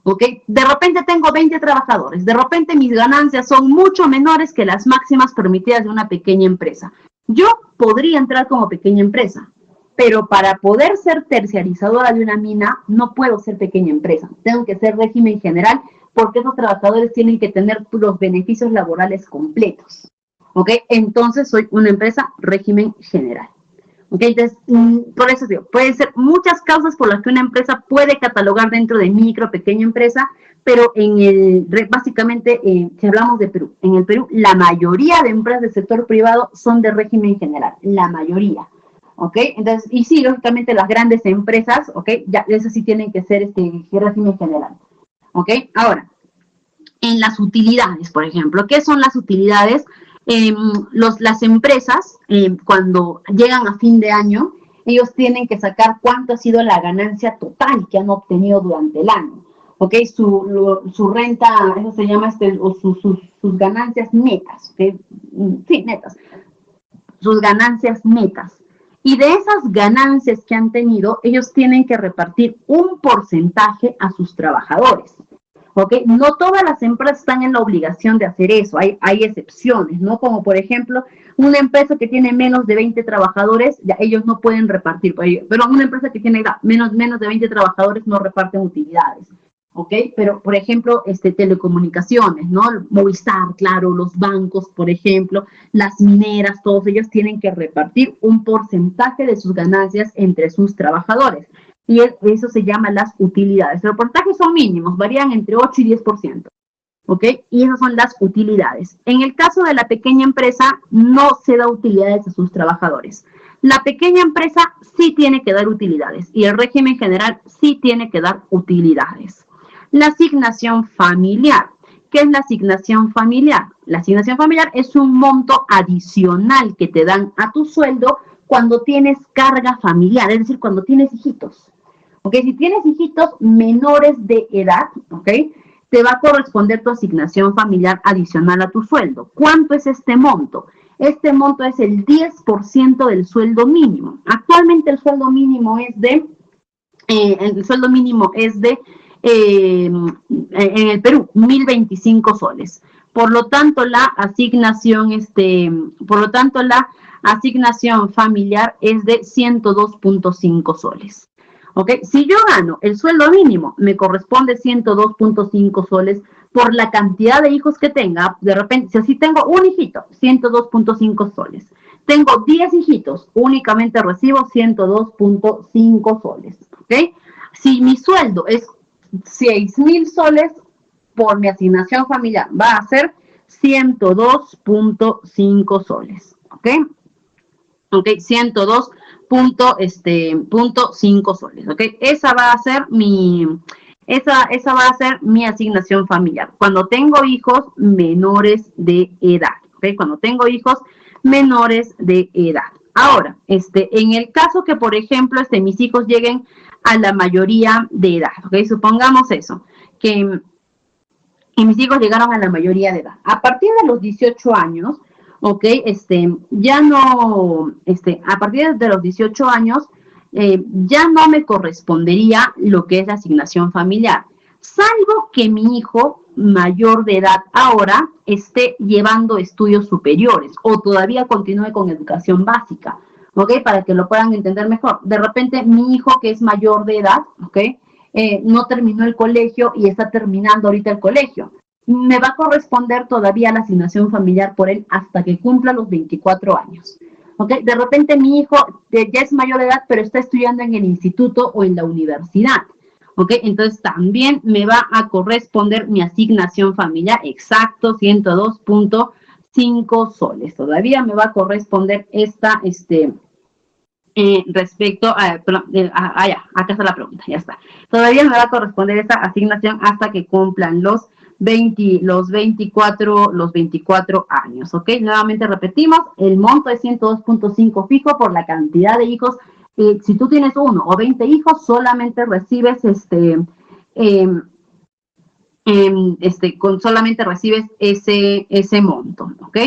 ¿ok? De repente tengo 20 trabajadores, de repente mis ganancias son mucho menores que las máximas permitidas de una pequeña empresa. Yo podría entrar como pequeña empresa, pero para poder ser terciarizadora de una mina, no puedo ser pequeña empresa. Tengo que ser régimen general porque esos trabajadores tienen que tener los beneficios laborales completos. ¿Ok? Entonces soy una empresa régimen general. ¿Ok? Entonces, por eso digo, pueden ser muchas causas por las que una empresa puede catalogar dentro de micro, pequeña empresa, pero básicamente, si hablamos de Perú, en el Perú, la mayoría de empresas del sector privado son de régimen general, la mayoría. ¿Ok? Entonces, y sí, lógicamente las grandes empresas, ¿ok? Ya, esas sí tienen que ser régimen general. ¿Ok? Ahora, en las utilidades, por ejemplo, ¿qué son las utilidades? Las empresas, cuando llegan a fin de año, ellos tienen que sacar cuánto ha sido la ganancia total que han obtenido durante el año. ¿Ok? Su renta, eso se llama, o sus ganancias netas, ¿ok? Sí, netas. Sus ganancias netas. Y de esas ganancias que han tenido, ellos tienen que repartir un porcentaje a sus trabajadores. ¿Ok? No todas las empresas están en la obligación de hacer eso, hay excepciones, ¿no? Como por ejemplo, una empresa que tiene menos de 20 trabajadores, ya ellos no pueden repartir, pero una empresa que tiene menos de 20 trabajadores no reparten utilidades, ¿ok? Pero, por ejemplo, telecomunicaciones, ¿no? Movistar, claro, los bancos, por ejemplo, las mineras, todos ellos tienen que repartir un porcentaje de sus ganancias entre sus trabajadores. Y eso se llama las utilidades. Los porcentajes son mínimos, varían entre 8 y 10%. ¿Ok? Y esas son las utilidades. En el caso de la pequeña empresa, no se da utilidades a sus trabajadores. La pequeña empresa sí tiene que dar utilidades y el régimen general sí tiene que dar utilidades. La asignación familiar. ¿Qué es la asignación familiar? La asignación familiar es un monto adicional que te dan a tu sueldo cuando tienes carga familiar, es decir, cuando tienes hijitos. ¿Ok? Si tienes hijitos menores de edad, ¿ok? Te va a corresponder tu asignación familiar adicional a tu sueldo. ¿Cuánto es este monto? Este monto es el 10% del sueldo mínimo. Actualmente el sueldo mínimo es de, en el Perú, 1.025 soles. Por lo tanto, la asignación familiar es de 102.5 soles. ¿Ok? Si yo gano el sueldo mínimo, me corresponde 102.5 soles por la cantidad de hijos que tenga. De repente, si así tengo un hijito, 102.5 soles. Tengo 10 hijitos, únicamente recibo 102.5 soles. ¿Ok? Si mi sueldo es 6.000 soles, por mi asignación familiar va a ser 102.5 soles. ¿Ok? ¿Ok? 102.5 soles, ¿ok? Esa va a ser mi asignación familiar. Cuando tengo hijos menores de edad, ¿ok? Cuando tengo hijos menores de edad. Ahora, en el caso que, por ejemplo, mis hijos lleguen a la mayoría de edad, ¿ok? Supongamos eso, que mis hijos llegaron a la mayoría de edad. A partir de los 18 años, ¿ok? A partir de los 18 años, ya no me correspondería lo que es la asignación familiar, salvo que mi hijo mayor de edad ahora esté llevando estudios superiores o todavía continúe con educación básica, ¿ok? Para que lo puedan entender mejor. De repente, mi hijo que es mayor de edad, ¿ok? No terminó el colegio y está terminando ahorita el colegio. Me va a corresponder todavía la asignación familiar por él hasta que cumpla los 24 años. ¿Ok? De repente mi hijo ya es mayor de edad, pero está estudiando en el instituto o en la universidad. ¿Ok? Entonces también me va a corresponder mi asignación familiar, exacto, 102.5 soles. Todavía me va a corresponder esta, respecto a, acá está la pregunta, ya está. Todavía me va a corresponder esta asignación hasta que cumplan los 24 años, ¿ok? Nuevamente repetimos, el monto es 102.5 fijo por la cantidad de hijos. Si tú tienes 1 o 20 hijos, solamente recibes solamente recibes ese monto, ¿ok?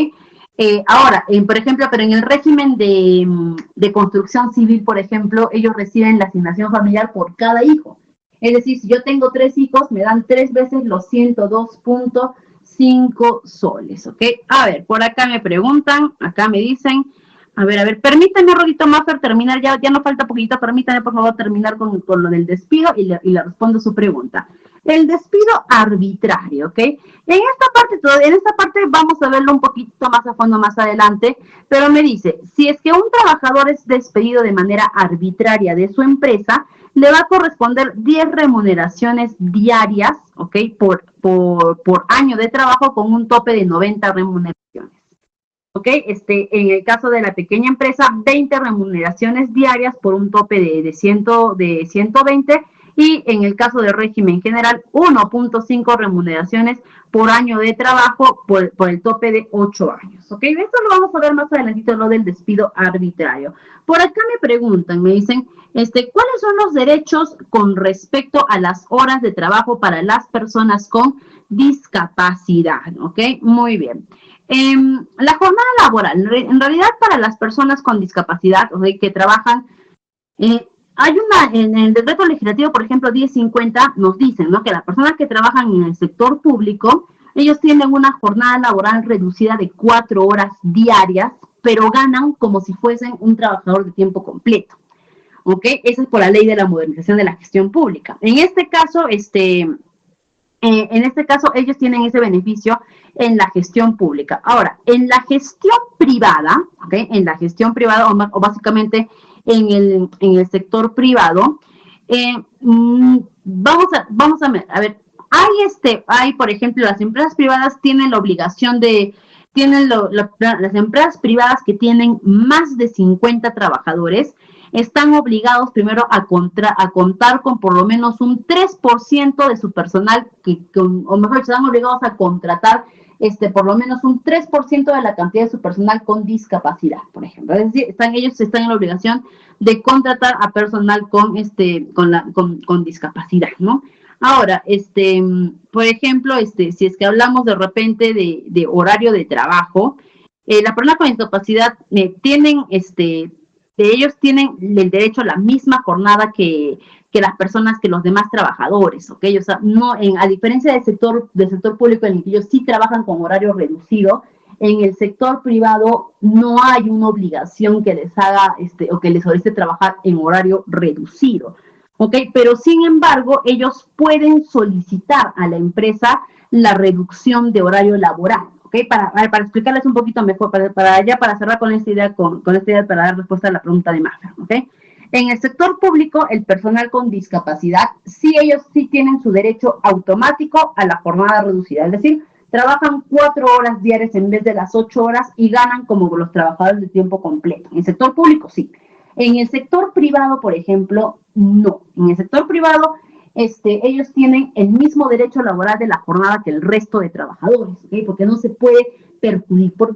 Ahora, por ejemplo, pero en el régimen de construcción civil, por ejemplo, ellos reciben la asignación familiar por cada hijo. Es decir, si yo tengo 3 hijos, me dan 3 veces los 102.5 soles, ¿ok? A ver, por acá me preguntan, acá me dicen, a ver, permítame, Rodito Maffer, terminar, ya no falta poquito, permítame, por favor, terminar con lo del despido y le respondo su pregunta. El despido arbitrario, ¿ok? En esta parte vamos a verlo un poquito más a fondo más adelante, pero me dice, si es que un trabajador es despedido de manera arbitraria de su empresa, le va a corresponder 10 remuneraciones diarias, ¿ok? Por año de trabajo con un tope de 90 remuneraciones. ¿Ok? En el caso de la pequeña empresa, 20 remuneraciones diarias por un tope de 120, y en el caso del régimen general, 1.5 remuneraciones por año de trabajo por el tope de 8 años. ¿Ok? Esto lo vamos a ver más adelantito, lo del despido arbitrario. Por acá me preguntan, me dicen, ¿cuáles son los derechos con respecto a las horas de trabajo para las personas con discapacidad? ¿Ok? Muy bien. La jornada laboral, en realidad para las personas con discapacidad, o sea, que trabajan, hay en el decreto legislativo, por ejemplo, 1050, nos dicen, ¿no?, que las personas que trabajan en el sector público, ellos tienen una jornada laboral reducida de 4 horas diarias, pero ganan como si fuesen un trabajador de tiempo completo. ¿Ok? Eso es por la ley de la modernización de la gestión pública. En este caso, ellos tienen ese beneficio en la gestión pública. Ahora, en la gestión privada, ¿okay?, en la gestión privada o básicamente en el sector privado, vamos a ver, hay, por ejemplo, las empresas privadas tienen la obligación de, las empresas privadas que tienen más de 50 trabajadores, están obligados primero a contar con por lo menos un 3% de su personal, o mejor, están obligados a contratar por lo menos un 3% de la cantidad de su personal con discapacidad, por ejemplo. Es decir, ellos están en la obligación de contratar a personal con discapacidad, ¿no? Ahora, por ejemplo, si es que hablamos de repente de horario de trabajo, las personas con discapacidad ellos tienen el derecho a la misma jornada que las personas, que los demás trabajadores, ¿ok? O sea, no, a diferencia del sector público, en el que ellos sí trabajan con horario reducido, en el sector privado no hay una obligación que les haga o que les solicite trabajar en horario reducido, ¿ok? Pero sin embargo, ellos pueden solicitar a la empresa la reducción de horario laboral. ¿Okay? Para explicarles un poquito mejor, para cerrar con esta idea, para dar respuesta a la pregunta de Mafra, ¿okay? En el sector público, el personal con discapacidad, ellos sí tienen su derecho automático a la jornada reducida, es decir, trabajan 4 horas diarias en vez de las 8 horas y ganan como los trabajadores de tiempo completo. En el sector público, sí. En el sector privado, por ejemplo, no. En el sector privado, ellos tienen el mismo derecho laboral de la jornada que el resto de trabajadores, ¿okay? Porque no se puede perjudicar,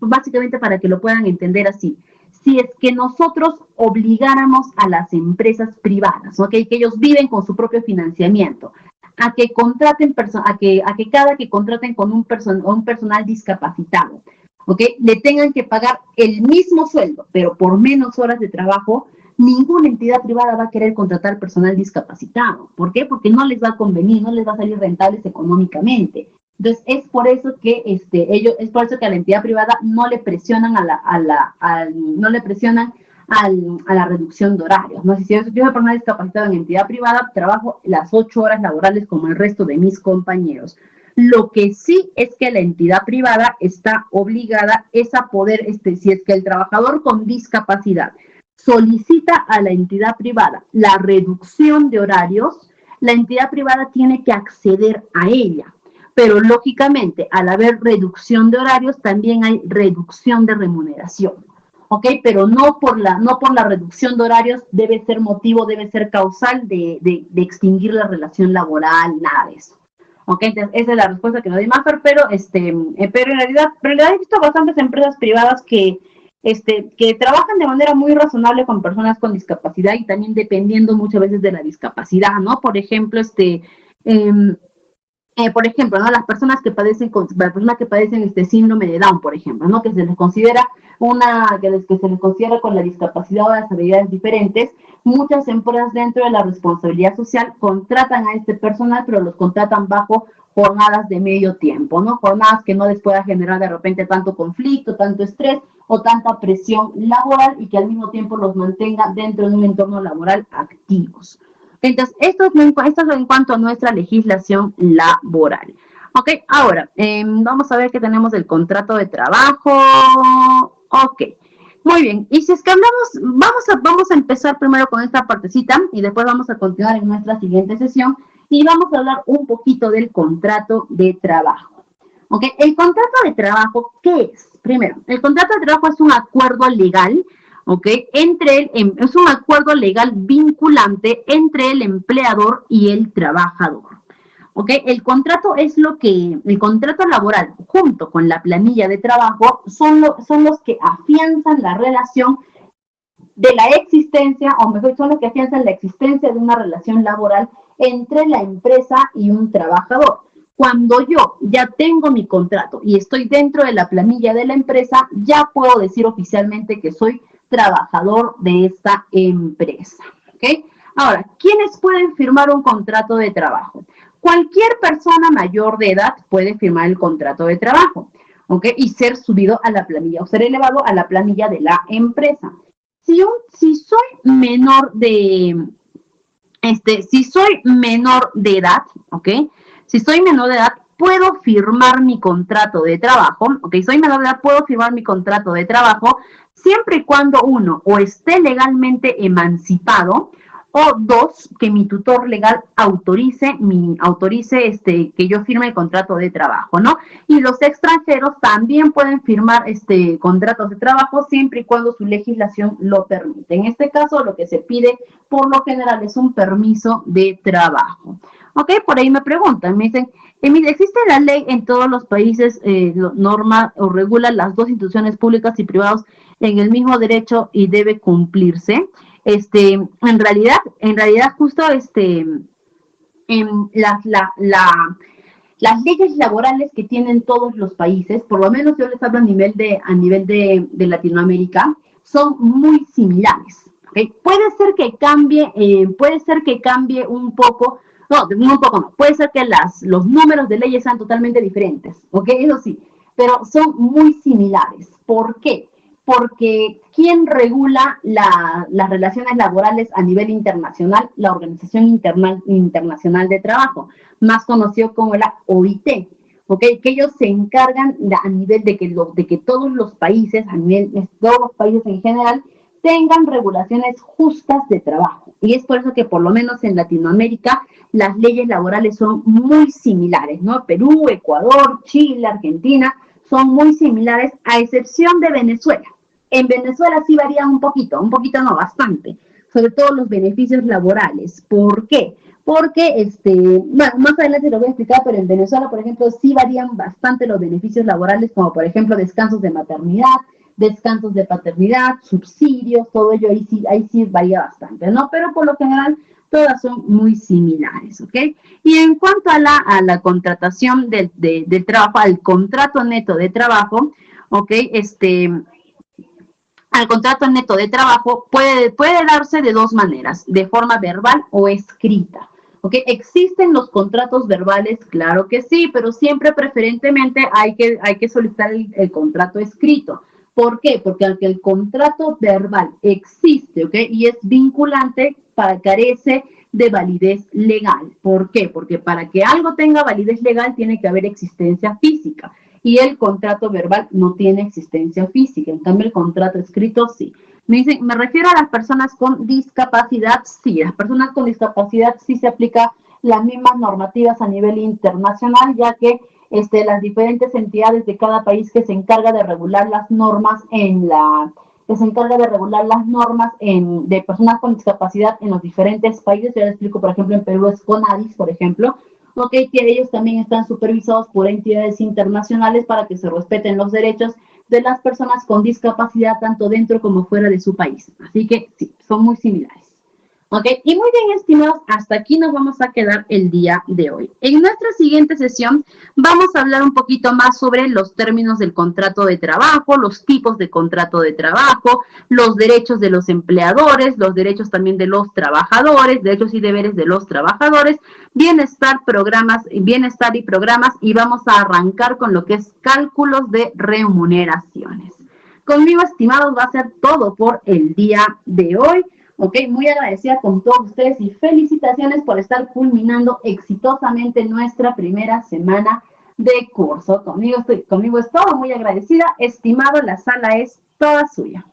básicamente para que lo puedan entender así. Si es que nosotros obligáramos a las empresas privadas, ¿okay?, que ellos viven con su propio financiamiento, a que contraten cada que contraten con un personal discapacitado, ¿okay?, le tengan que pagar el mismo sueldo, pero por menos horas de trabajo, ninguna entidad privada va a querer contratar personal discapacitado. ¿Por qué? Porque no les va a convenir, no les va a salir rentables económicamente. Entonces, es por eso que a la entidad privada no le presionan a la reducción de horarios, ¿no? Si yo soy personal discapacitado en entidad privada, trabajo las 8 horas laborales como el resto de mis compañeros. Lo que sí es que la entidad privada está obligada a poder, si es que el trabajador con discapacidad solicita a la entidad privada la reducción de horarios, la entidad privada tiene que acceder a ella. Pero lógicamente, al haber reducción de horarios, también hay reducción de remuneración, ¿ok? Pero no por la reducción de horarios debe ser causal de extinguir la relación laboral, nada de eso. ¿Ok? Entonces, esa es la respuesta que nos dio Maffer, pero en realidad he visto bastantes empresas privadas que trabajan de manera muy razonable con personas con discapacidad y también dependiendo muchas veces de la discapacidad, ¿no? Por ejemplo, ¿no? Las personas que padecen síndrome de Down, por ejemplo, ¿no? Que se les considera con la discapacidad o las habilidades diferentes, muchas empresas dentro de la responsabilidad social contratan a este personal, pero los contratan bajo jornadas de medio tiempo, ¿no? Jornadas que no les pueda generar de repente tanto conflicto, tanto estrés o tanta presión laboral y que al mismo tiempo los mantenga dentro de un entorno laboral activos. Entonces, esto es en cuanto a nuestra legislación laboral. Ok, ahora, vamos a ver que tenemos el contrato de trabajo. Ok, muy bien. Y si es que hablamos, vamos a empezar primero con esta partecita y después vamos a continuar en nuestra siguiente sesión y vamos a hablar un poquito del contrato de trabajo. Ok, el contrato de trabajo, ¿qué es? Primero, el contrato de trabajo es un acuerdo legal, ¿ok? Es un acuerdo legal vinculante entre el empleador y el trabajador. ¿Ok? El contrato laboral junto con la planilla de trabajo son los que afianzan la relación de la existencia, o mejor, son los que afianzan la existencia de una relación laboral entre la empresa y un trabajador. Cuando yo ya tengo mi contrato y estoy dentro de la planilla de la empresa, ya puedo decir oficialmente que soy trabajador de esta empresa, ¿ok? Ahora, ¿quiénes pueden firmar un contrato de trabajo? Cualquier persona mayor de edad puede firmar el contrato de trabajo, ¿ok? Y ser subido a la planilla o ser elevado a la planilla de la empresa. Si soy menor de, si soy menor de edad, ¿ok? Si soy menor de edad, puedo firmar mi contrato de trabajo, ¿ok? Soy menor de edad, puedo firmar mi contrato de trabajo siempre y cuando uno o esté legalmente emancipado o dos, que mi tutor legal autorice que yo firme el contrato de trabajo, ¿no? Y los extranjeros también pueden firmar contratos de trabajo siempre y cuando su legislación lo permite. En este caso, lo que se pide por lo general es un permiso de trabajo. Ok, por ahí me preguntan, me dicen, ¿existe la ley en todos los países, norma o regula las dos instituciones públicas y privadas en el mismo derecho y debe cumplirse? En realidad justo las leyes laborales que tienen todos los países, por lo menos yo les hablo a nivel de Latinoamérica, son muy similares. ¿Okay? Puede ser que cambie un poco, puede ser que los números de leyes sean totalmente diferentes, ¿ok? Eso sí, pero son muy similares. ¿Por qué? Porque ¿quién regula las relaciones laborales a nivel internacional? La Organización Internacional de Trabajo, más conocido como la OIT, ¿ok? Que ellos se encargan a nivel de que todos los países, todos los países en general, tengan regulaciones justas de trabajo. Y es por eso que por lo menos en Latinoamérica las leyes laborales son muy similares, ¿no? Perú, Ecuador, Chile, Argentina, son muy similares, a excepción de Venezuela. En Venezuela sí varía un poquito no, bastante, sobre todo los beneficios laborales. ¿Por qué? Porque, bueno, más adelante lo voy a explicar, pero en Venezuela, por ejemplo, sí varían bastante los beneficios laborales, como por ejemplo descansos de maternidad, descansos de paternidad, subsidios, todo ello ahí sí varía bastante, ¿no? Pero por lo general todas son muy similares, ¿ok? Y en cuanto a la contratación del trabajo, al contrato neto de trabajo, ¿ok? Al contrato neto de trabajo puede darse de dos maneras, de forma verbal o escrita. ¿Ok? ¿Existen los contratos verbales? Claro que sí, pero siempre preferentemente hay que solicitar el contrato escrito. ¿Por qué? Porque aunque el contrato verbal existe, ¿ok? Y es vinculante, carece de validez legal. ¿Por qué? Porque para que algo tenga validez legal tiene que haber existencia física. Y el contrato verbal no tiene existencia física. En cambio, el contrato escrito sí. Me dicen, me refiero a las personas con discapacidad, sí. Las personas con discapacidad sí se aplica las mismas normativas a nivel internacional, ya que las diferentes entidades de cada país que se encarga de regular las normas de personas con discapacidad en los diferentes países. Yo les explico, por ejemplo, en Perú es CONADIS, por ejemplo, que ellos también están supervisados por entidades internacionales para que se respeten los derechos de las personas con discapacidad tanto dentro como fuera de su país. Así que sí, son muy similares. ¿Ok? Y muy bien, estimados, hasta aquí nos vamos a quedar el día de hoy. En nuestra siguiente sesión vamos a hablar un poquito más sobre los términos del contrato de trabajo, los tipos de contrato de trabajo, los derechos de los empleadores, los derechos también de los trabajadores, derechos y deberes de los trabajadores, bienestar y programas, y vamos a arrancar con lo que es cálculos de remuneraciones. Conmigo, estimados, va a ser todo por el día de hoy. Ok, muy agradecida con todos ustedes y felicitaciones por estar culminando exitosamente nuestra primera semana de curso. Conmigo es todo, muy agradecida. Estimado, la sala es toda suya.